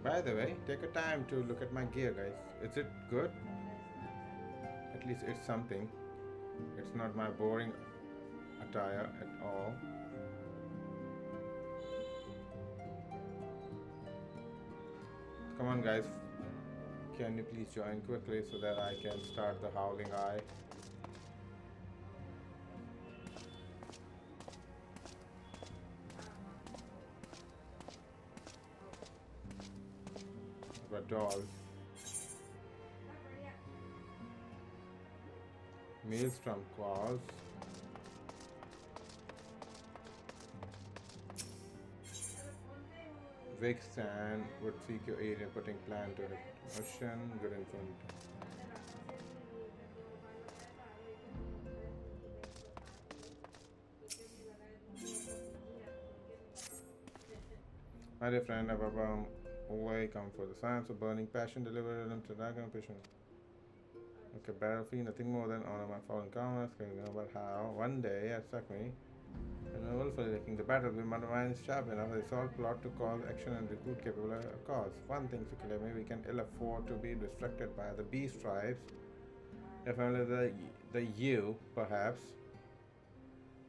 By the way, take a time to look at my gear, guys. Is it good? At least it's something. It's not my boring attire at all. Come on, guys. Can you please join quickly so that I can start the Howling Eye? Doll. Maelstrom claws. Vic Stan would seek your aid in putting plan to motion. Good infant. My dear friend, away come for the science of burning passion, deliver them to dragon passion. Okay, battlefield, nothing more than honor my fallen comrades, caring about how one day it struck me. And I will for taking the battle with my mind is sharp enough. They solve plot to cause action and recruit capable of cause. One thing to kill me, we can ill afford to be distracted by the beast tribes. If only the you, perhaps.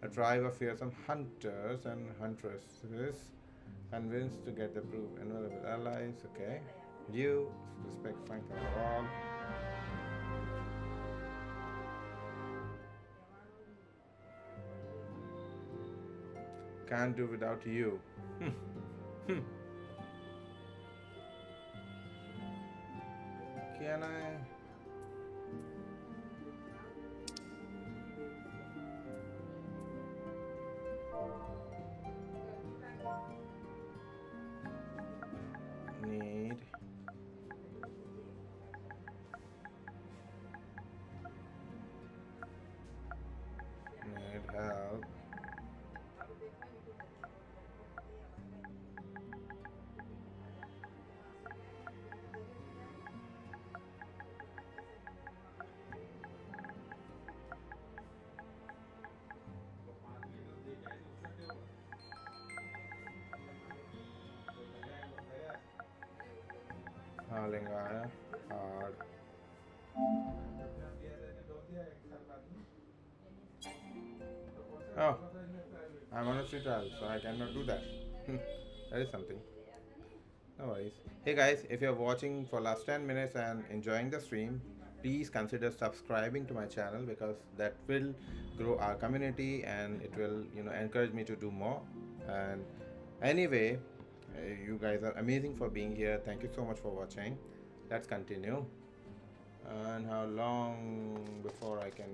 A tribe of fearsome hunters and huntresses. Convinced to get the proof. Invaluable allies, okay. You, respect Frank all. Can't do without you. Can I? Need help. Howling Eye, hard. Oh, I'm on a free trial, so I cannot do that. That is something. No worries. Hey guys, if you're watching for last 10 minutes and enjoying the stream, please consider subscribing to my channel because that will grow our community and it will, encourage me to do more. And anyway, you guys are amazing for being here. Thank you so much for watching. Let's continue. And how long before I can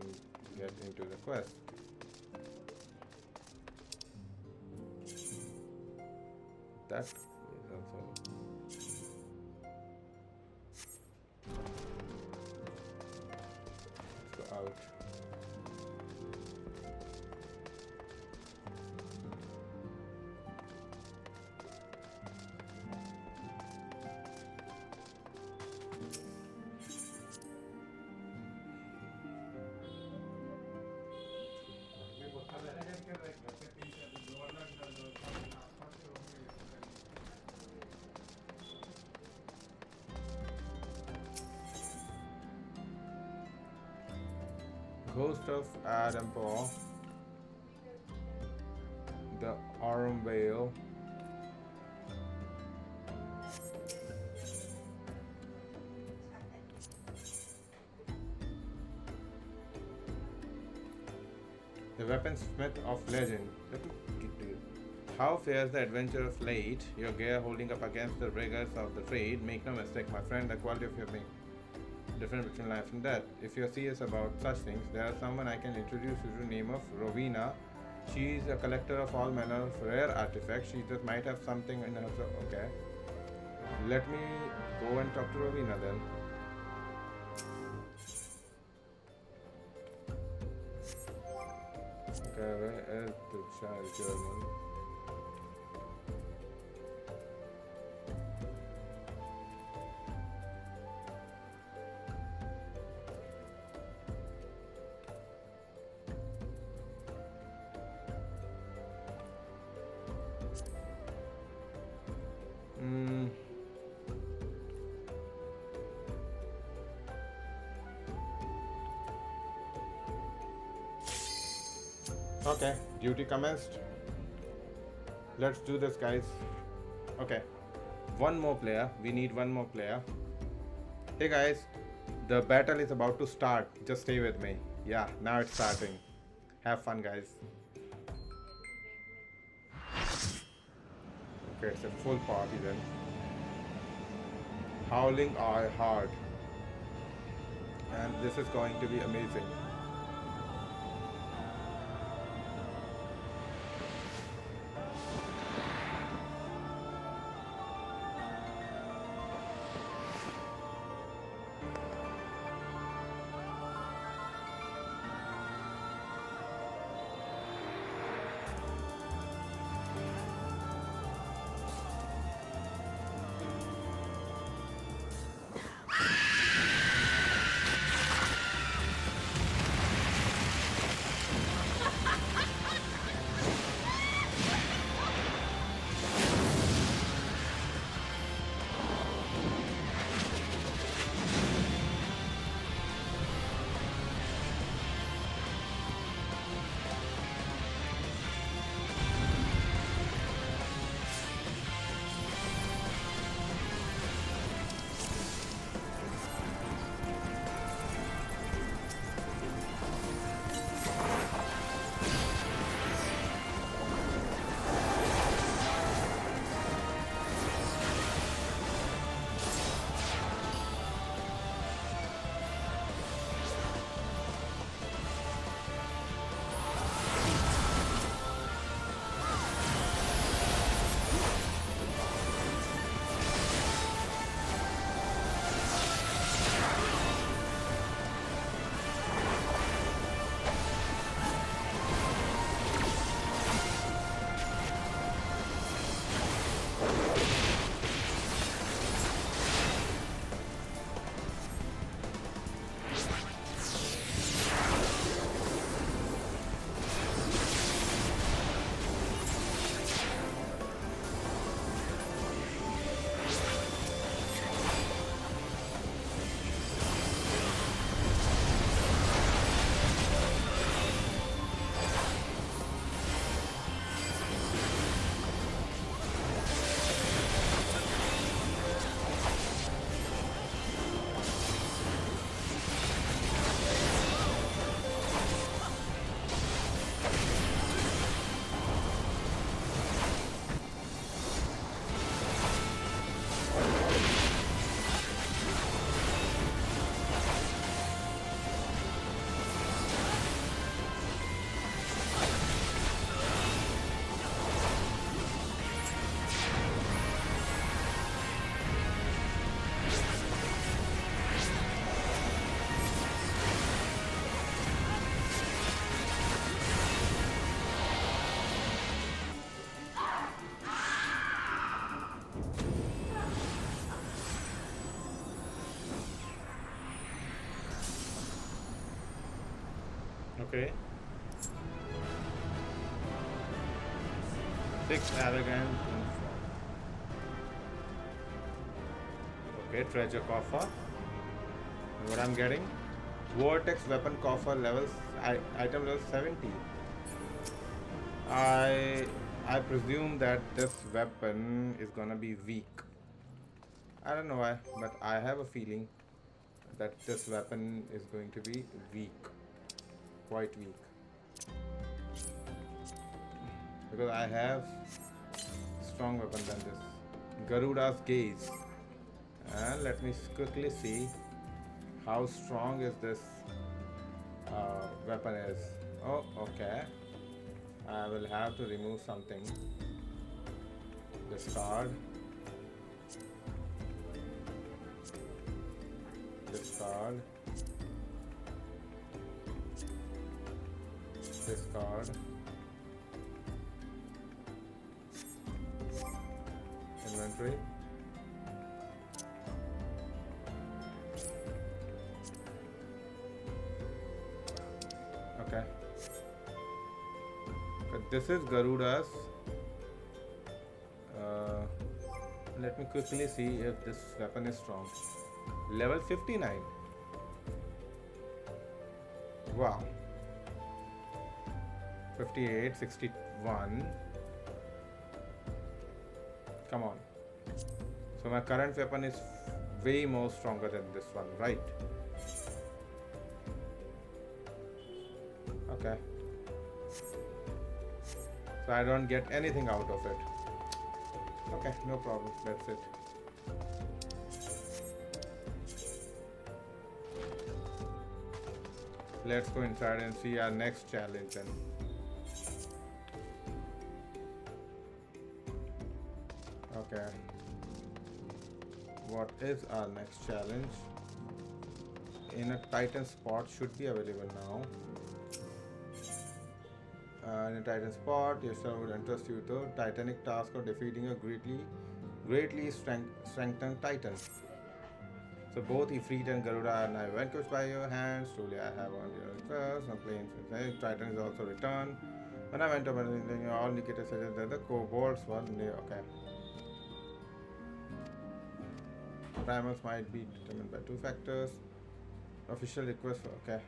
get into the quest? That is also. Ghost of Adampo, the Aurum Vale, the Weaponsmith of Legend. How fares the adventure of late? Your gear holding up against the rigors of the trade. Make no mistake, my friend, the quality of your being different between life and death. If you're serious about such things, there is someone I can introduce you to, name of Rowena. She's a collector of all manner of rare artifacts. She just might have something in her. Okay. Let me go and talk to Rowena then. Okay, where is the child journal? Okay, duty commenced. Let's do this, guys. Okay, one more player. We need one more player. Hey guys, the battle is about to start. Just stay with me. Yeah, now it's starting. Have fun, guys. Okay, it's a full party then. Howling Eye Hard. And this is going to be amazing. Okay. 6 arrogant. Okay, treasure coffer. What I'm getting? Vortex weapon coffer levels item level 70. I presume that this weapon is gonna be weak. I don't know why, but I have a feeling that this weapon is going to be weak, quite weak, because I have strong weapon than this. Garuda's gaze, and let me quickly see how strong is this weapon is. Oh, okay. I will have to remove something. Discard. Discard. Discard. Inventory. Okay. But this is Garuda's. Let me quickly see if this weapon is strong. Level 59. Wow. 58, 61. Come on. So my current weapon is way more stronger than this one, right? Okay. So I don't get anything out of it. Okay, no problem. That's it. Let's go inside and see our next challenge then. Okay. What is our next challenge? In a Titan spot should be available now. In a Titan spot, your server would entrust you with the titanic task of defeating a greatly strengthened Titan. So both Ifrit and Garuda are now vanquished by your hands. Truly I have on your request. Some planes Titan is also returned. When I went over all indicators suggest that the kobolds were near. Okay. Primals might be determined by two factors. Official request for okay.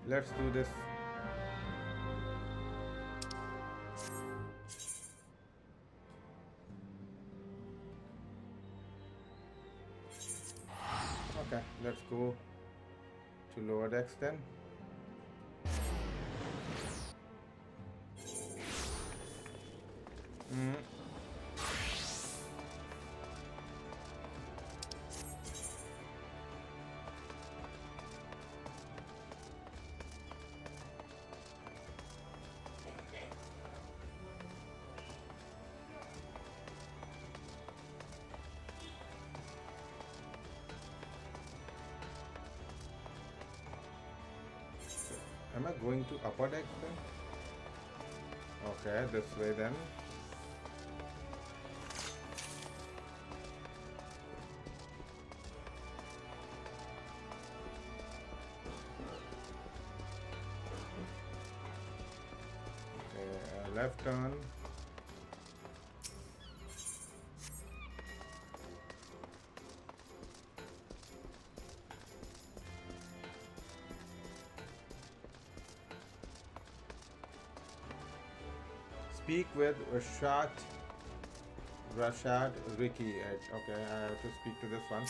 Let's do this. Okay, let's go to lower decks then. Am I going to upper deck then? Okay, this way then. Okay, left turn. Speak with Rashad Ricky Edge. Okay, I have to speak to this one.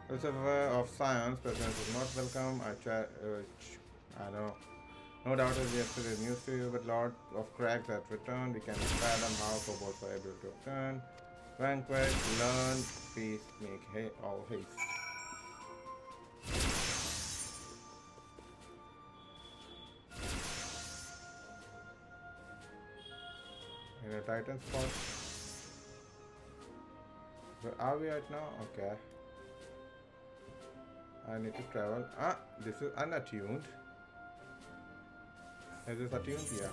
Philosopher of Science, presence is not welcome. I know. No doubt as yesterday's news to you, but Lord of Crags has returned. We can fathom how kobolds were able to return. Vanquish, learn, peace, make all haste. In a Titan spot. Where are we right now? Okay. I need to travel. Ah, this is unattuned. Is this attuned? Yeah.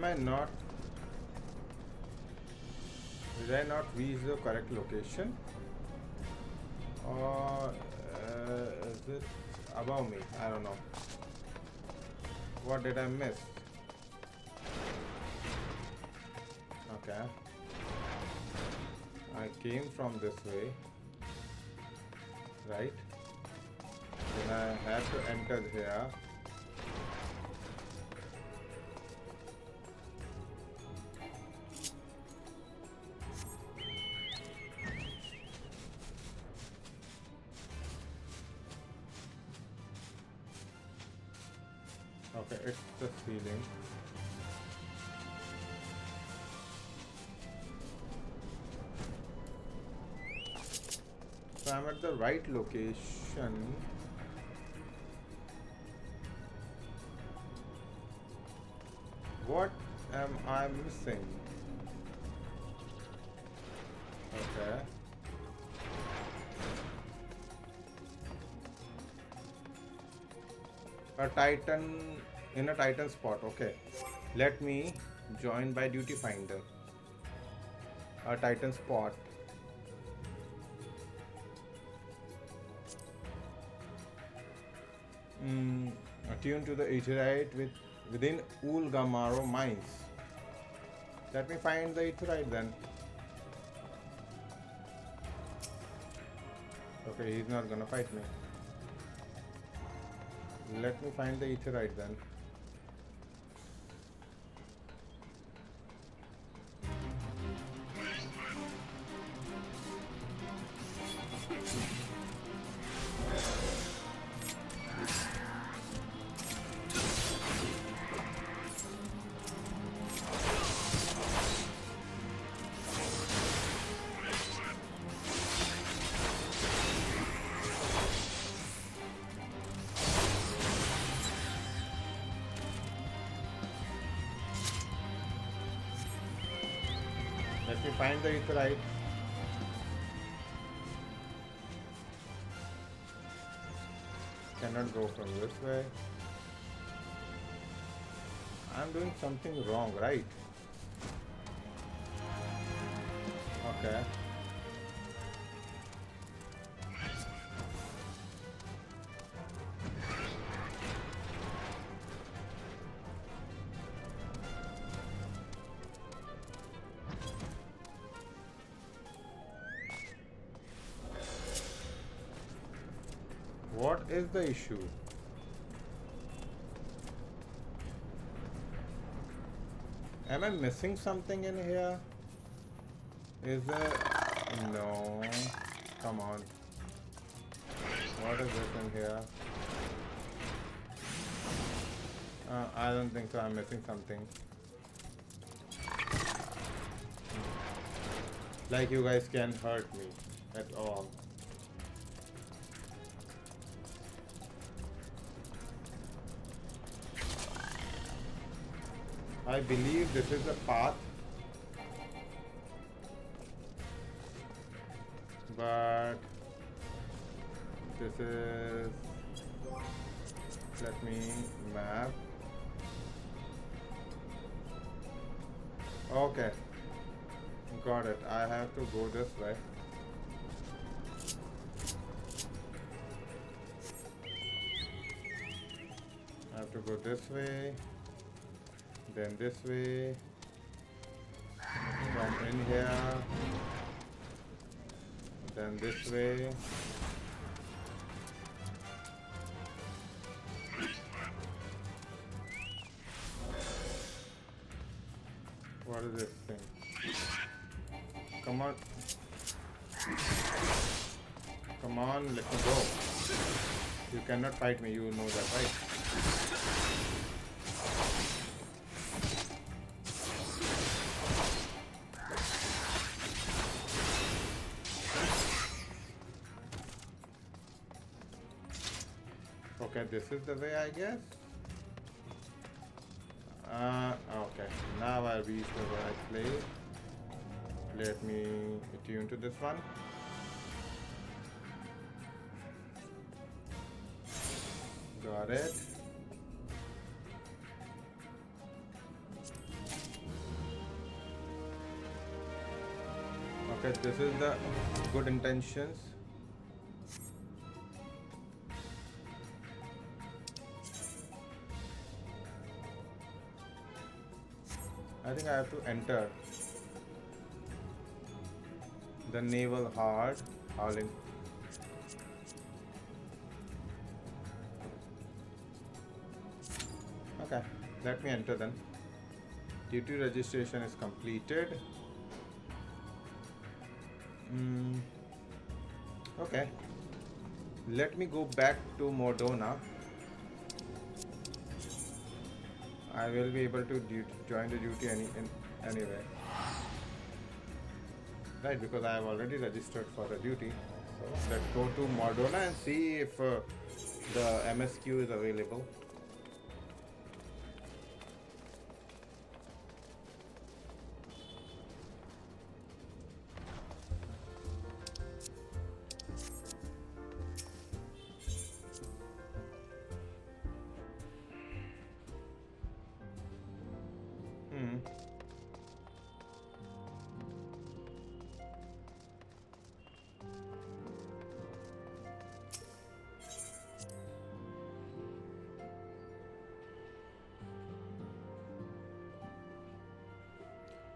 Am I not? Did I not reach the correct location? Or is it above me? I don't know. What did I miss? Okay. I came from this way. Right? Then I have to enter here. Okay, it's the ceiling. So I'm at the right location. What am I missing? Okay. A Titan in a Titan spot. Okay. Let me join by duty finder. A Titan spot. Attuned to the Aetherite within Ulgamaro mines. Let me find the Aetherite then. Okay, he's not gonna fight me. Let me find the Aetherite then. Let me find the Aetherite. Cannot go from this way. I'm doing something wrong, right? Okay. What is the issue? Am I missing something in here? Is there? No. Come on. What is this in here? I don't think so. I'm missing something. Like you guys can hurt me at all. I believe this is the path, but this is, let me map. Okay, got it. I have to go this way. I have to go this way. Then this way, from in here, then this way. What is this thing? Come on. Come on, let me go. You cannot fight me, you know that, right? Okay, this is the way, I guess. Okay, now I reached the right place. Let me attune to this one. Got it. Okay, this is the good intentions. I think I have to enter the naval hard howling. Okay, let me enter then. Duty registration is completed. Okay, let me go back to Modona. I will be able to join the duty anyway. Right, because I have already registered for the duty. So let's go to Modona and see if the MSQ is available.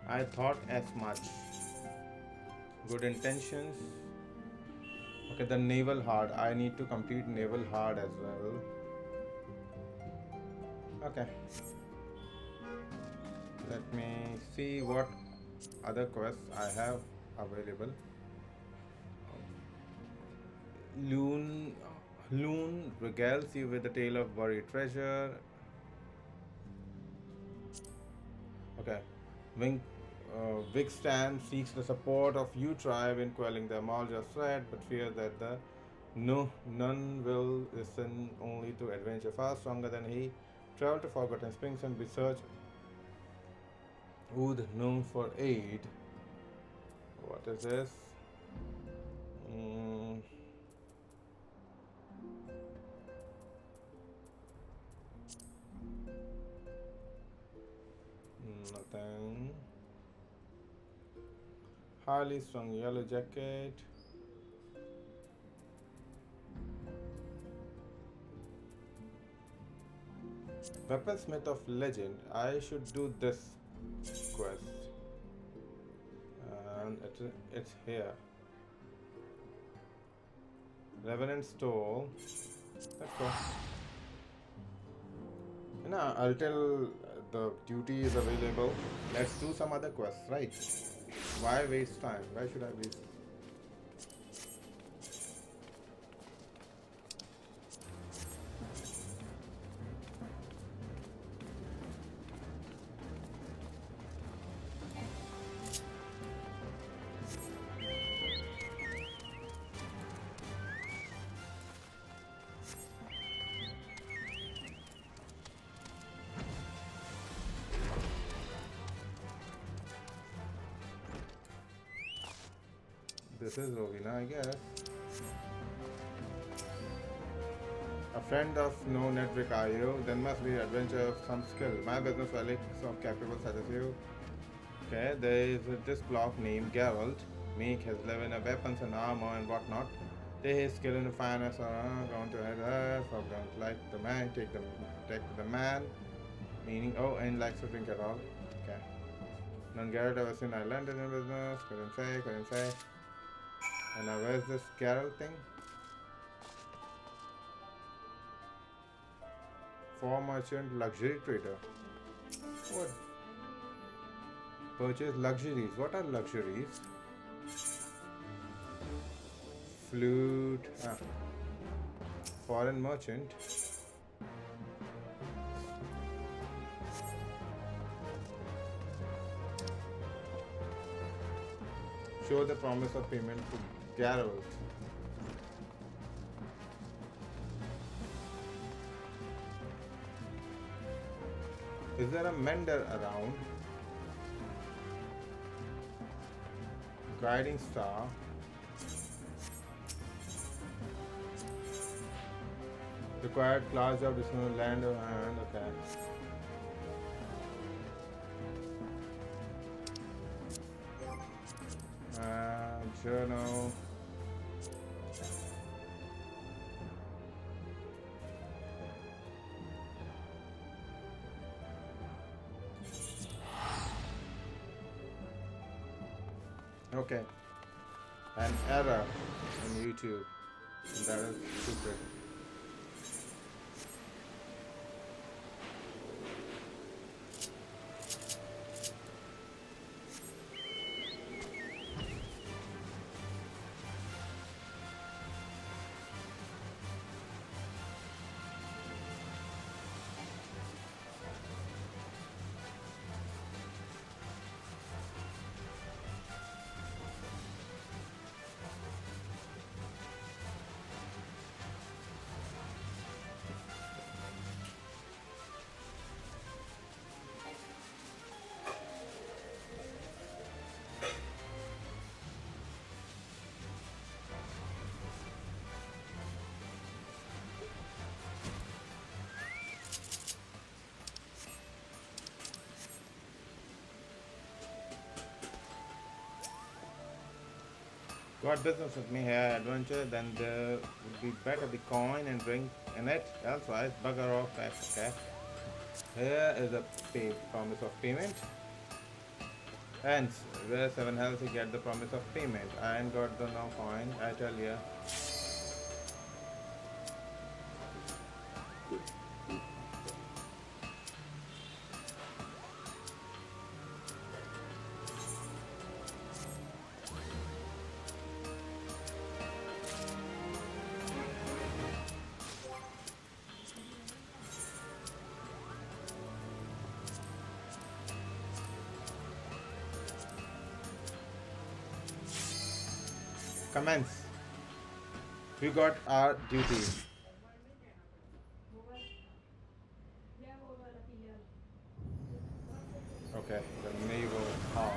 I thought as much. Good intentions. Okay, the naval hard. I need to complete naval hard as well. Okay. Let me see what other quests I have available. Loon regales you with the tale of buried treasure. Okay. Vigstan seeks the support of you tribe in quelling the Amalja's threat, but fears that none will listen, only to adventure far stronger than he. Travel to Forgotten Springs and research Oud known for aid. What is this? Nothing. Highly strong yellow jacket. Weaponsmith of Legend. I should do this quest. And it's here. Revenant Stole. Let's go. I'll tell the duty is available. Let's do some other quests, right? Why waste time? Why should I waste? This is Rowena, I guess. A friend of no Nedrick are you? Then must be adventure of some skill. My business relics of capable such as you. Okay, there is this block named Geralt. Make his living in weapons and armor and whatnot. They his skill in the finance are going to head her, for don't like the man, take the man. Meaning and likes to drink at all. Okay. None Geralt ever seen Ireland in business, couldn't say. And now where's this Carol thing? For merchant luxury trader. What? Purchase luxuries. What are luxuries? Flute. Foreign merchant. Show the promise of payment to Geralt. Is there a mender around? Guiding star. Required class of additional land or hand. Okay. journal. Okay. An error in YouTube. That is stupid. Got business with me here, adventure, then there would be better the coin and drink in it, elsewise bugger off. Okay. Here is a promise of payment. Hence, where 7 health you get the promise of payment. I ain't got the no coin, I tell ya. Commence. We got our duty. Okay, then may you go hard.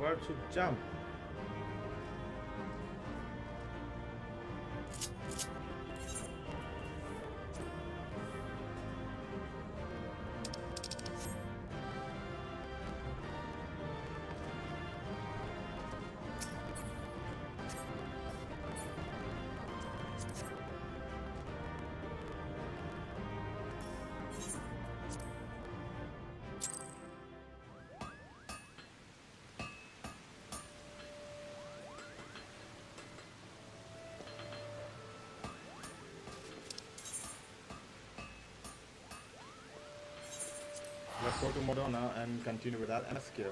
Where to jump? Let's go to Modena and continue with that MSQ.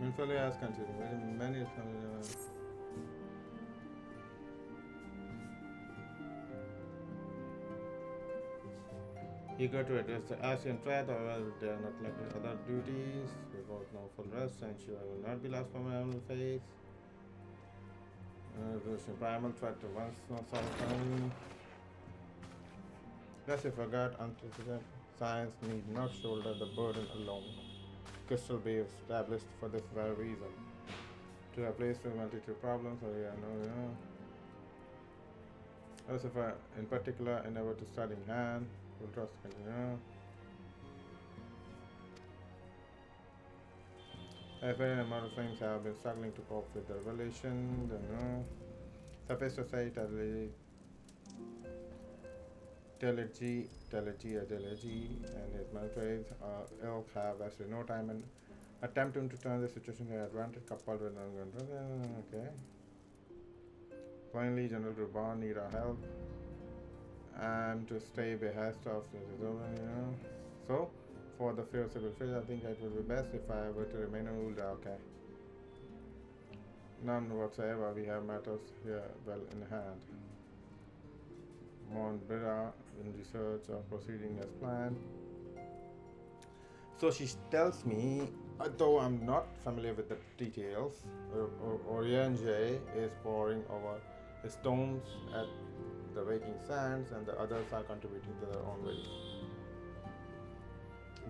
Minfolio has continued. Many eager to address the Asian threat, however, they are not lacking other duties. We both know full rest, ensure I will not be lost from my own face. Resolution primal threat to once not solve. Lest you forgot, unprecedented science need not shoulder the burden alone. Crystal Bay is established for this very reason. To replace the multitude problems, or as if I, in particular, endeavor to study in hand, will trust continue. A fair amount of things have been struggling to cope with the revelation. Suffice to say, Telegy and his militaries ilk have wasted no time in attempting to turn the situation to their advantage, coupled with okay. Finally, General Ruban need our help and to stay behest of the So, for the fear of civil affairs, I think it would be best if I were to remain in Ulda. Okay. None whatsoever. We have matters here well in hand. Montbera in research of proceeding as planned. So she tells me, though I'm not familiar with the details, Eorzea is poring over the stones at the waking sands, and the others are contributing to their own ways.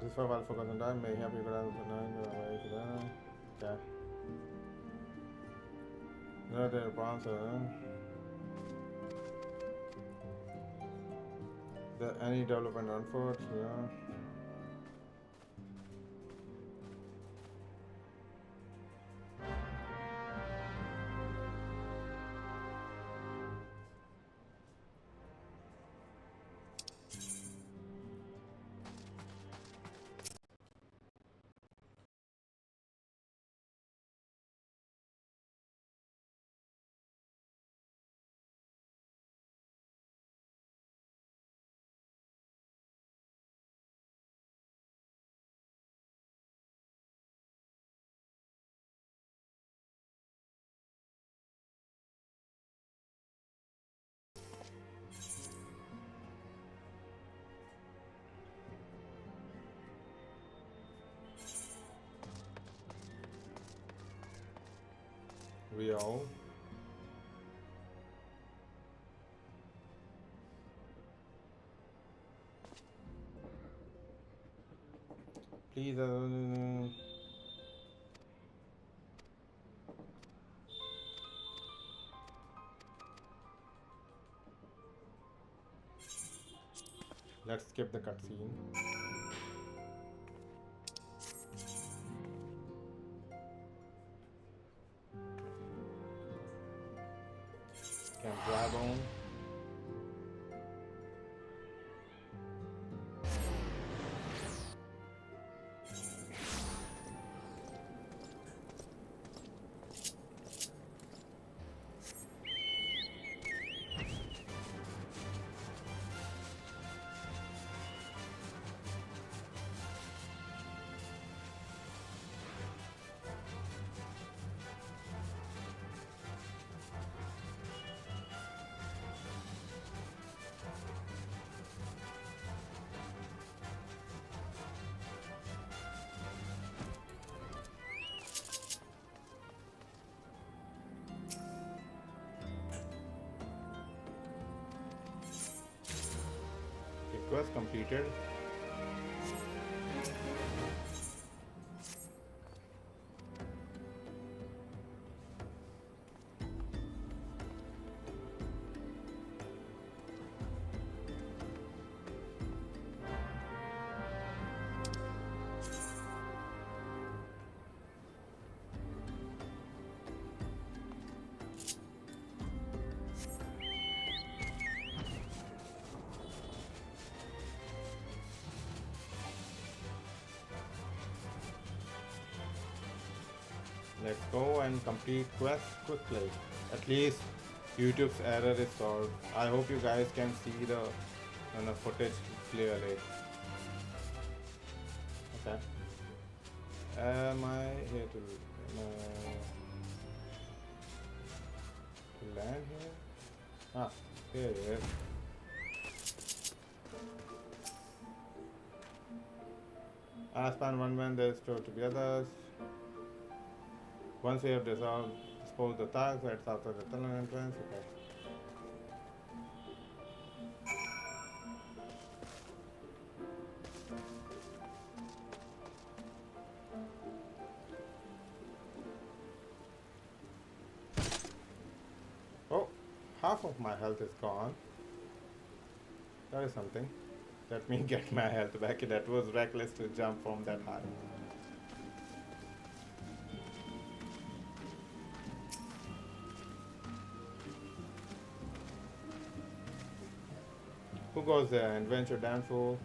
This for while focus on time may help you grasp the knowing. Okay. No, their answer. Any development on foot, yeah. We all. Please, let's skip the cutscene. Can drive on. quest completed. Let's go and complete quest quickly. At least YouTube's error is solved. I hope you guys can see the footage clearly. Okay. Am I here to land here? Ah, here it is. I span one man, there is two to be others. Once we have disposed the thugs, that's after the tunnel entrance. Okay. Oh, half of my health is gone. That is something. Let me get my health back. That was reckless to jump from that high. Who goes there? Adventure Downfall.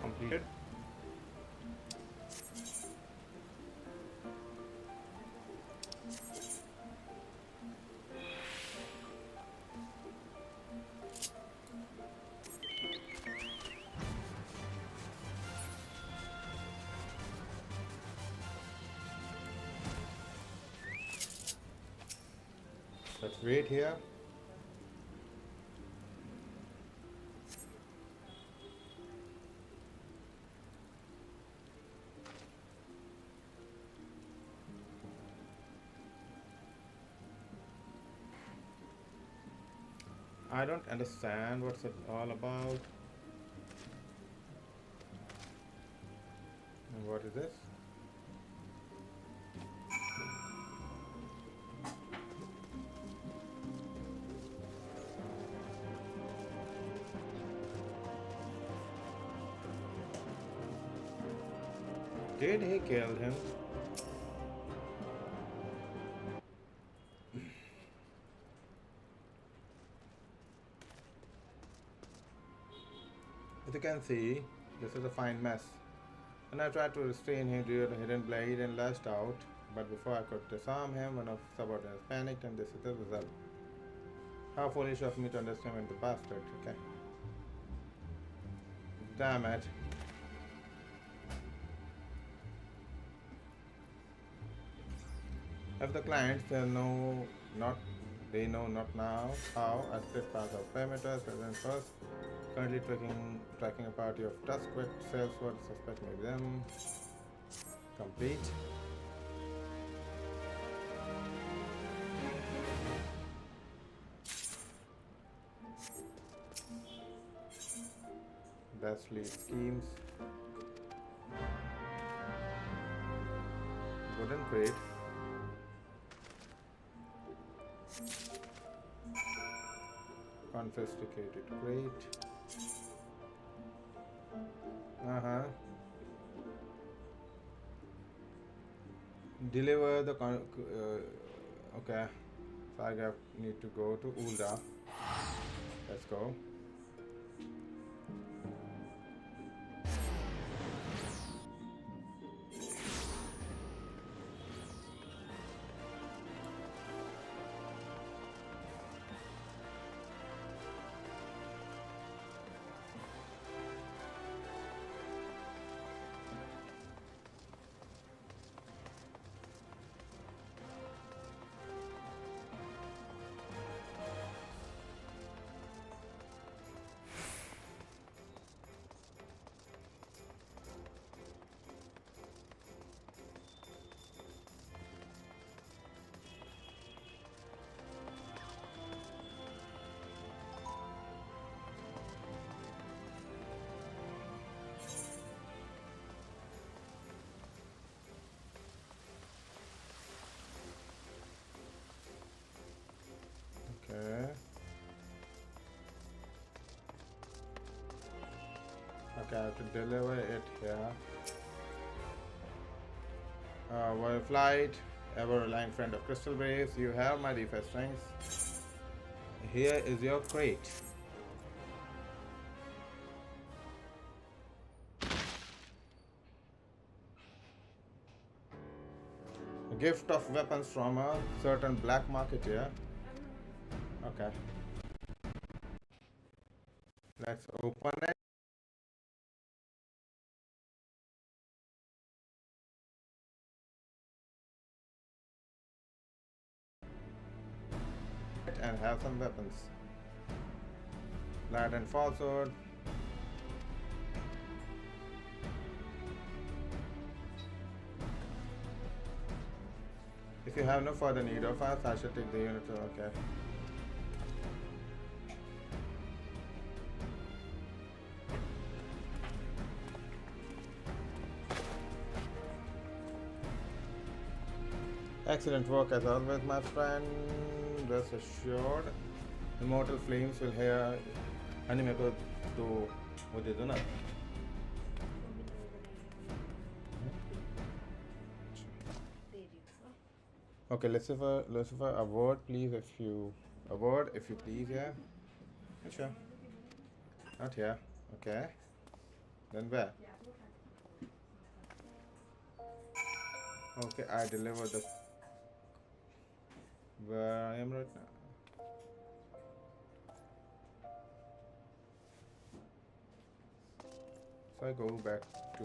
Completed. Let's wait here. I don't understand what's it all about. And what is this? Did he kill him? As you can see, this is a fine mess. When I tried to restrain him due to hidden blade and lashed out, but before I could disarm him, one of the subordinates panicked, and this is the result. How foolish of me to underestimate the bastard. Okay. Damn it. If the clients know not now how access path of parameters present first. Currently tracking a party of Tuskwet salesforce, suspect maybe them. Complete. Best lead schemes. Good golden crate. Confiscated crate. Deliver the okay. So I need to go to Ulda. Let's go. Okay, I have to deliver it here. While flight, ever relying friend of Crystal Braves, you have my defense strengths. Here is your crate. A gift of weapons from a certain black marketeer. Okay. Let's open it. And have some weapons. Light and falsehood. If you have no further need of us, I should take the unit. Okay. Excellent work as always, my friend. Rest assured, immortal flames will hear anime ko to mujhe do na. Okay, Lucifer, a word please if you please, yeah. Sure. Not here. Okay. Then where? Okay, I deliver the where I am right now. So I go back to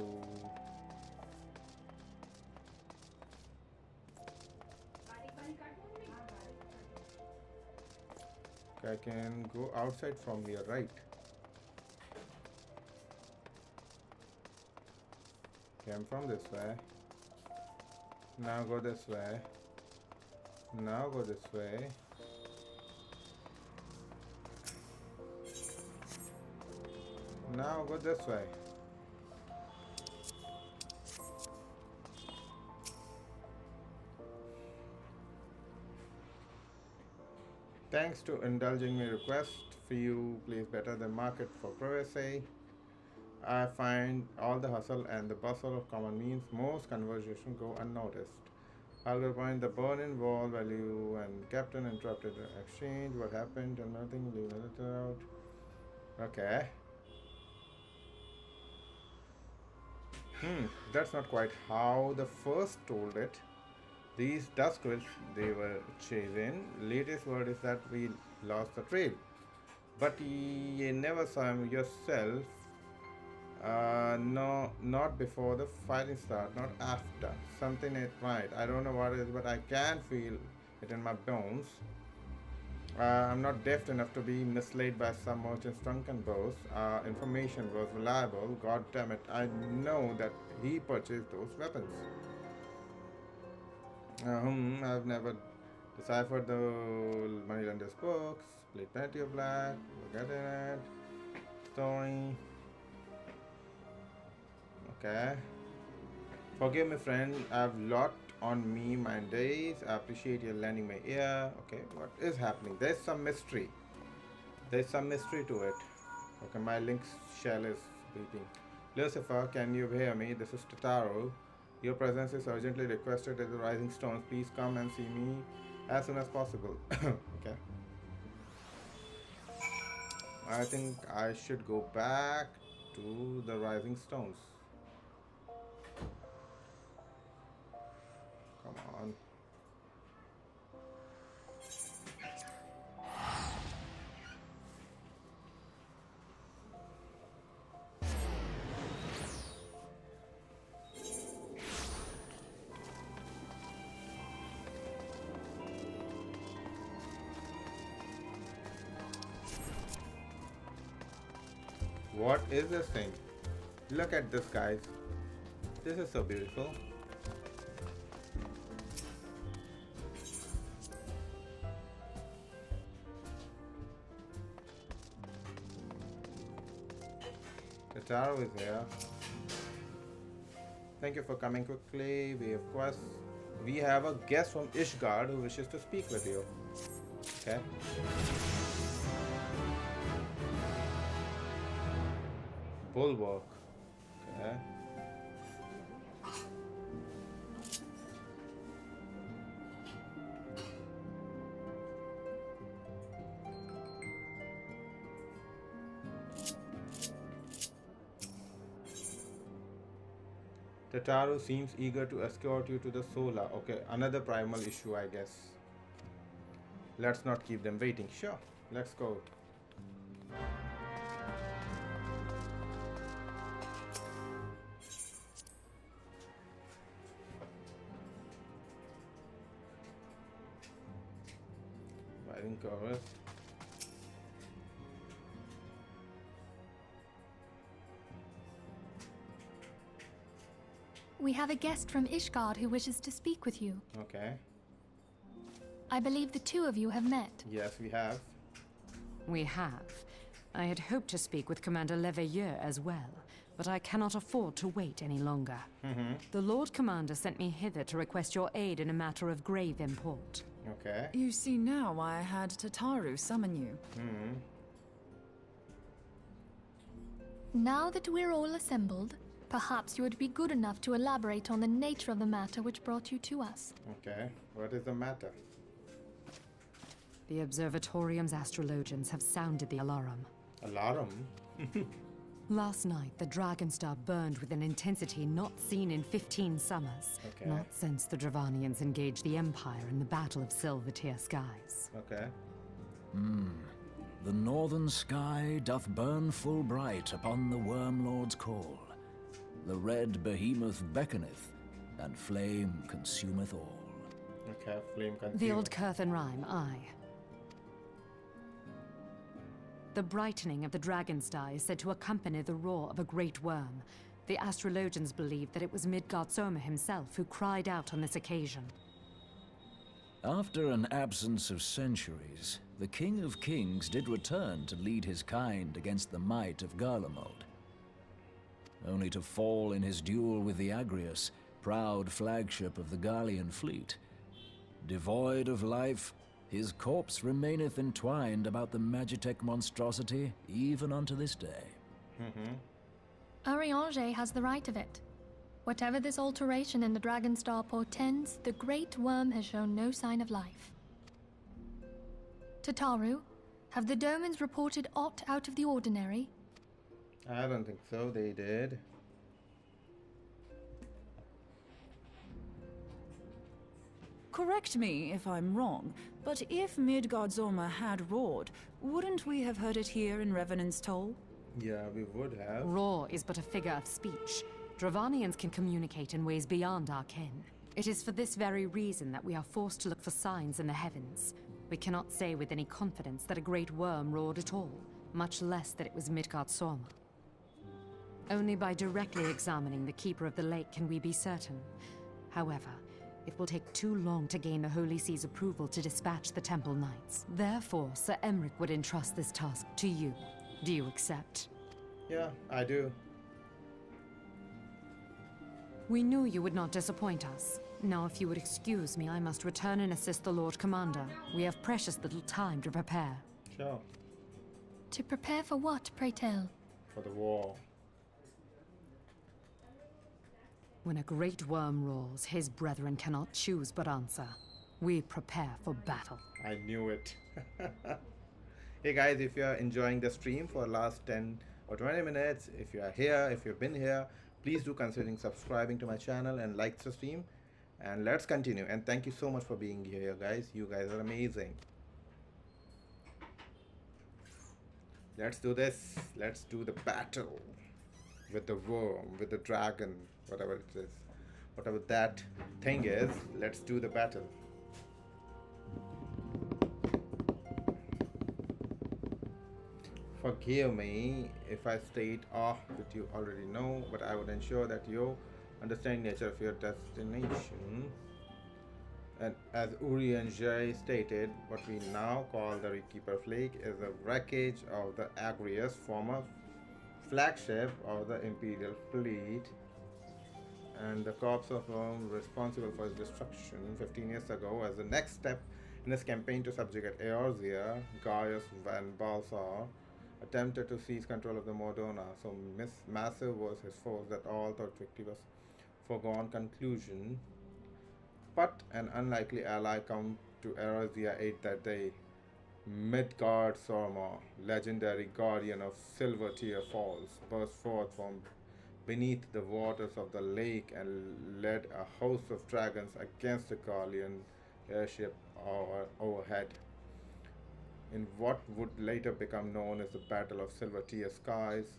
I can go outside from here, right? Came from this way. Now go this way. Now go this way. Now go this way. Thanks to indulging my request for you, please better the market for privacy. I find all the hustle and the bustle of common means most conversation go unnoticed. I'll rewind the burn-in wall value and captain interrupted the exchange. What happened and nothing, leave a letter out. Okay. That's not quite how the first told it. These dust quills they were chasing. Latest word is that we lost the trail. But you never saw him yourself. No, not before the fighting start, not after. Something ain't right. I don't know what it is, but I can feel it in my bones. I'm not deaf enough to be misled by some merchant's drunken boast. Information was reliable. God damn it, I know that he purchased those weapons. I've never deciphered the moneylender's books. Played plenty of black. Forget it. Story. Okay. Forgive me, friend. I've lot on me my days. I appreciate you lending my ear. Okay, what is happening? There's some mystery. There's some mystery to it. Okay, my link shell is beeping. Lucifer, can you hear me? This is Tataru. Your presence is urgently requested at the Rising Stones. Please come and see me as soon as possible. Okay. I think I should go back to the Rising Stones. Come on. What is this thing? Look at this, guys. This is so beautiful. Tataru is here. Thank you for coming quickly. We have quests. We have a guest from Ishgard who wishes to speak with you. Okay. Bulwark. Okay. Tataru seems eager to escort you to the Sola. Okay, another primal issue, I guess. Let's not keep them waiting. Sure, let's go. Riding chorus. We have a guest from Ishgard who wishes to speak with you. Okay. I believe the two of you have met. Yes, we have. We have. I had hoped to speak with Commander Leveilleur as well, but I cannot afford to wait any longer. The Lord Commander sent me hither to request your aid in a matter of grave import. Okay. You see now why I had Tataru summon you. Now that we're all assembled, perhaps you would be good enough to elaborate on the nature of the matter which brought you to us. Okay. What is the matter? The Observatorium's astrologians have sounded the alarm. Alarm? Last night, the Dragonstar burned with an intensity not seen in 15 summers. Okay. Not since the Dravanians engaged the Empire in the Battle of Silvertear Skies. Okay. The northern sky doth burn full bright upon the Wormlord's call. The red behemoth beckoneth, and flame consumeth all. Okay, flame consumer. The old Curthan rhyme, aye. The brightening of the Dragonstar is said to accompany the roar of a great worm. The astrologians believe that it was Midgard Soma himself who cried out on this occasion. After an absence of centuries, the King of Kings did return to lead his kind against the might of Garlemald, only to fall in his duel with the Agrius, proud flagship of the Garlean fleet. Devoid of life, his corpse remaineth entwined about the Magitech monstrosity even unto this day. Eorzea has the right of it. Whatever this alteration in the Dragonstar portends, the Great Worm has shown no sign of life. Tataru, have the Domans reported aught out of the ordinary? I don't think so. They did. Correct me if I'm wrong, but if Midgard Soma had roared, wouldn't we have heard it here in Revenant's Toll? Yeah, we would have. Roar is but a figure of speech. Dravanians can communicate in ways beyond our ken. It is for this very reason that we are forced to look for signs in the heavens. We cannot say with any confidence that a great worm roared at all, much less that it was Midgard Soma. Only by directly examining the Keeper of the Lake can we be certain. However, it will take too long to gain the Holy See's approval to dispatch the Temple Knights. Therefore, Sir Emric would entrust this task to you. Do you accept? Yeah, I do. We knew you would not disappoint us. Now, if you would excuse me, I must return and assist the Lord Commander. We have precious little time to prepare. Sure. To prepare for what, pray tell? For the war. When a great worm roars, his brethren cannot choose but answer. We prepare for battle. I knew it. Hey guys, if you are enjoying the stream for the last 10 or 20 minutes, if you are here, if you've been here, please do consider subscribing to my channel and like the stream. And let's continue. And thank you so much for being here, guys. You guys are amazing. Let's do this. Let's do the battle with the worm, with the dragon, whatever it is. Whatever that thing is, let's do the battle. Forgive me if I state off that you already know, but I would ensure that you understand nature of your destination. And as Uri and Jay stated, what we now call the Keeper Fleet is a wreckage of the Agrius, former flagship of the Imperial fleet, and the corpse of Rome responsible for its destruction 15 years ago. As the next step in his campaign to subjugate Eorzea, Gaius Van Balsar attempted to seize control of the Modona, so massive was his force that all thought victory was foregone conclusion. But an unlikely ally come to Eorzea aid that day. Midgard Sorma, legendary guardian of Silver Tear Falls, burst forth from beneath the waters of the lake and led a host of dragons against the Gallian airship overhead. In what would later become known as the Battle of Silver Tear Skies,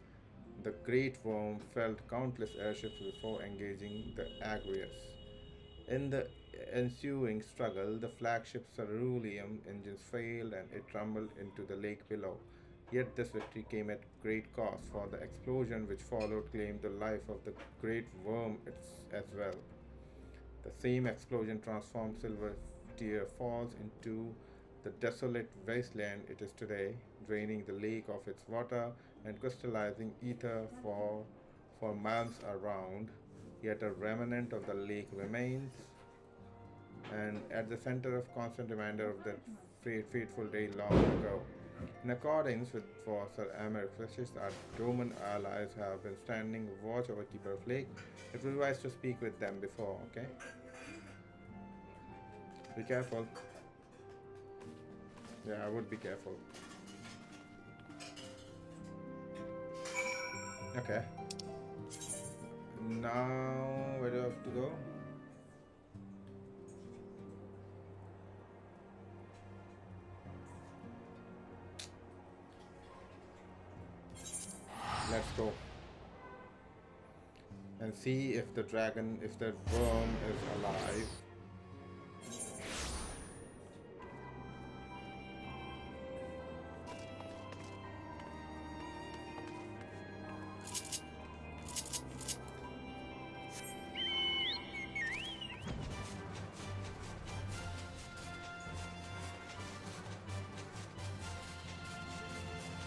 the Great Worm felled countless airships before engaging the Agrius. In the ensuing struggle, the flagship's ceruleum engines failed and it rumbled into the lake below. Yet this victory came at great cost, for the explosion which followed claimed the life of the Great Worm as well. The same explosion transformed Silver Tear Falls into the desolate wasteland it is today, draining the lake of its water and crystallizing ether for miles around. Yet a remnant of the lake remains, and at the center of constant reminder of that fateful day long ago. In accordance with for Sir Americ's wishes, our Roman allies have been standing watch over Keeper of Lake. It will be wise to speak with them before, okay? Be careful. Yeah, I would be careful. Okay. Now, where do I have to go? Let's go and see if the dragon, if that worm is alive.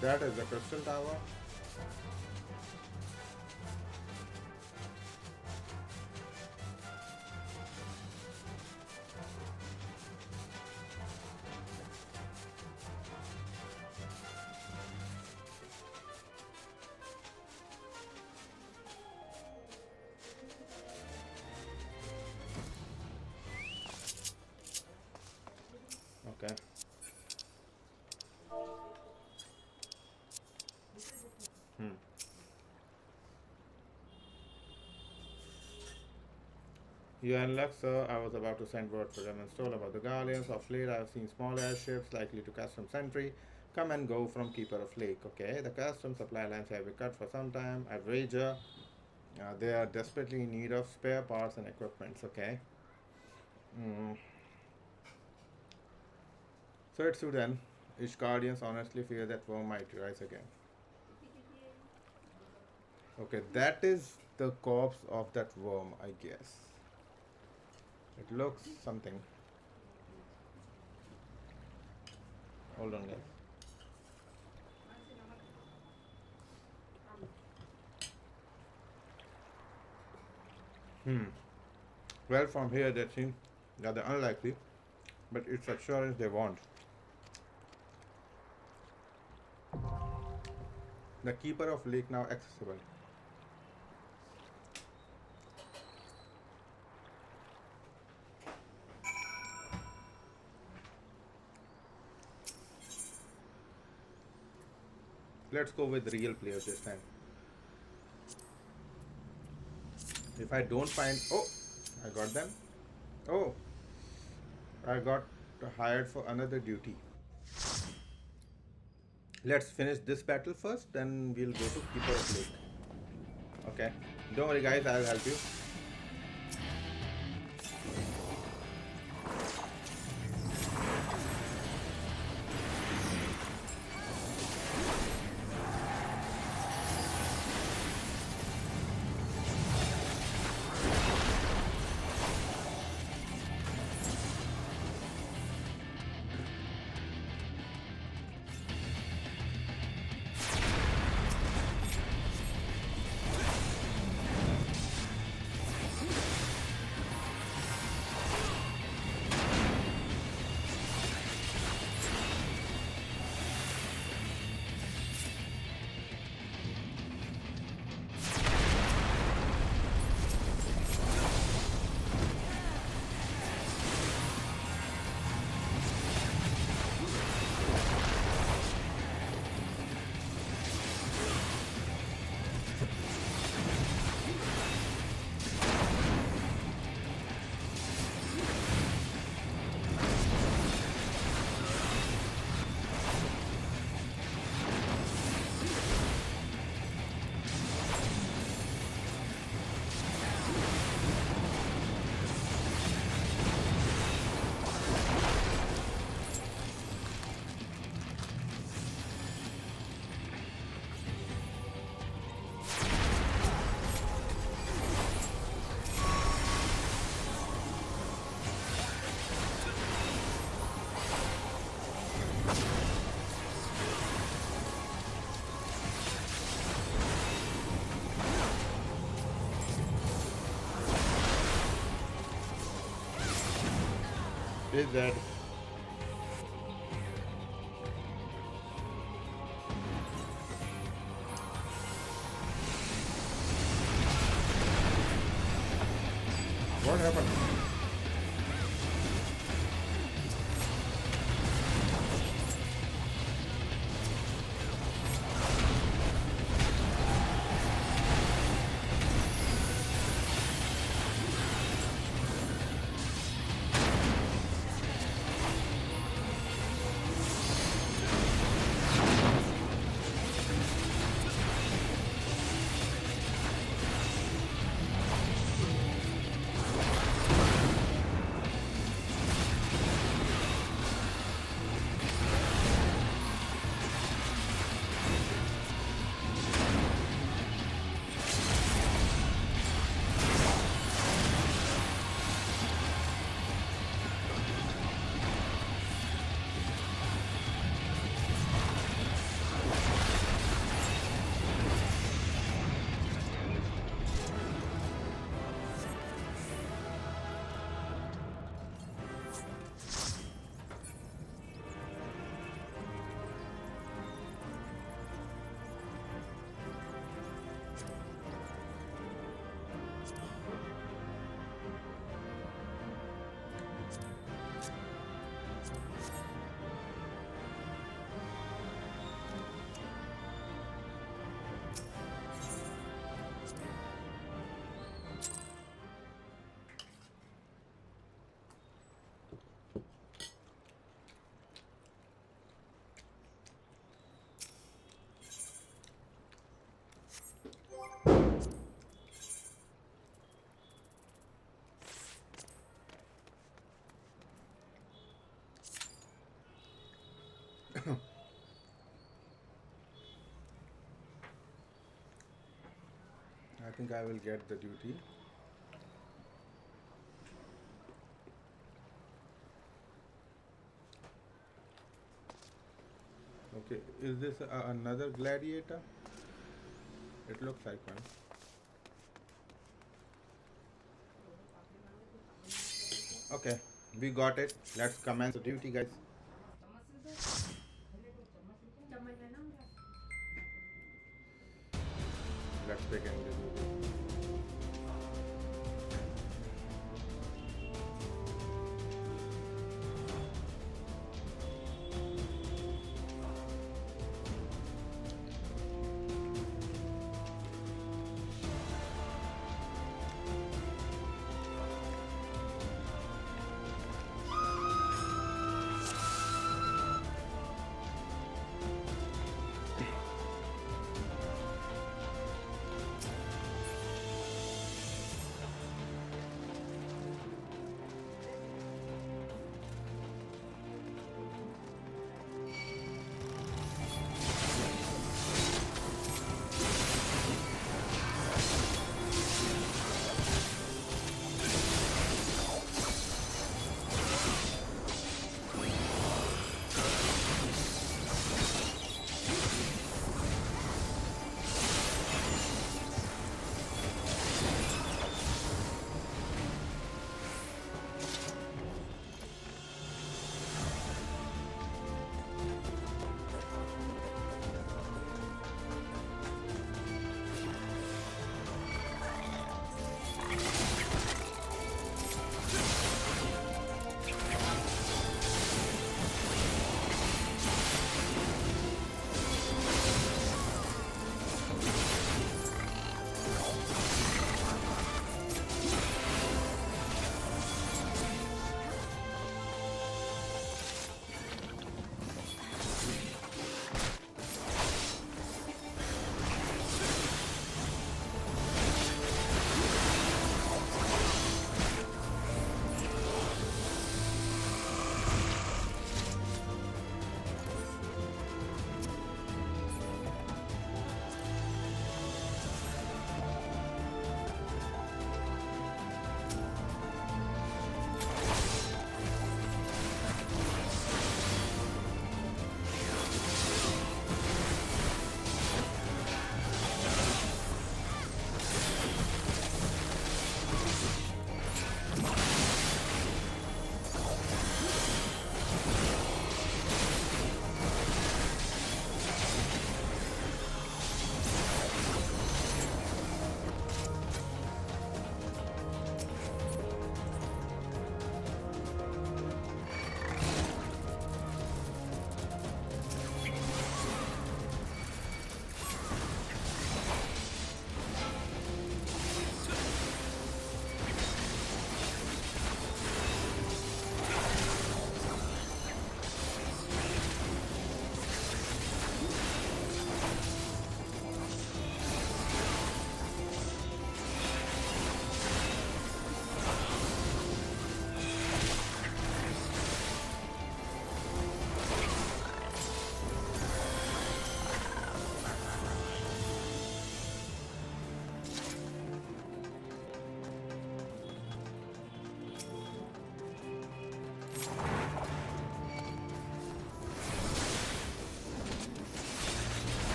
That is the crystal tower. Okay. You unlock, sir. I was about to send word for them install about the Guardians of Late. I have seen small airships likely to custom sentry come and go from Keeper of Lake. Okay, the custom supply lines have been cut for some time at Rager. They are desperately in need of spare parts and equipments. Okay. So it's to then. Each Guardians honestly fear that worm might rise again. Okay, that is the corpse of that worm, I guess. It looks something. Hold on, guys. Well, from here they seem rather unlikely, but it's assurance they want. The keeper of lake now accessible. Let's go with real players this time. If I don't find... Oh! I got them. Oh! I got hired for another duty. Let's finish this battle first, then we'll go to Keeper of Lake. Okay. Don't worry guys, I'll help you. Is that what happened? I think I will get the duty. Okay, is this another gladiator? It looks like one. Okay, we got it. Let's commence the duty, guys. Let's begin the duty.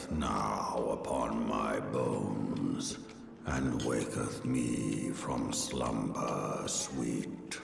breath now upon my bones, and waketh me from slumber sweet.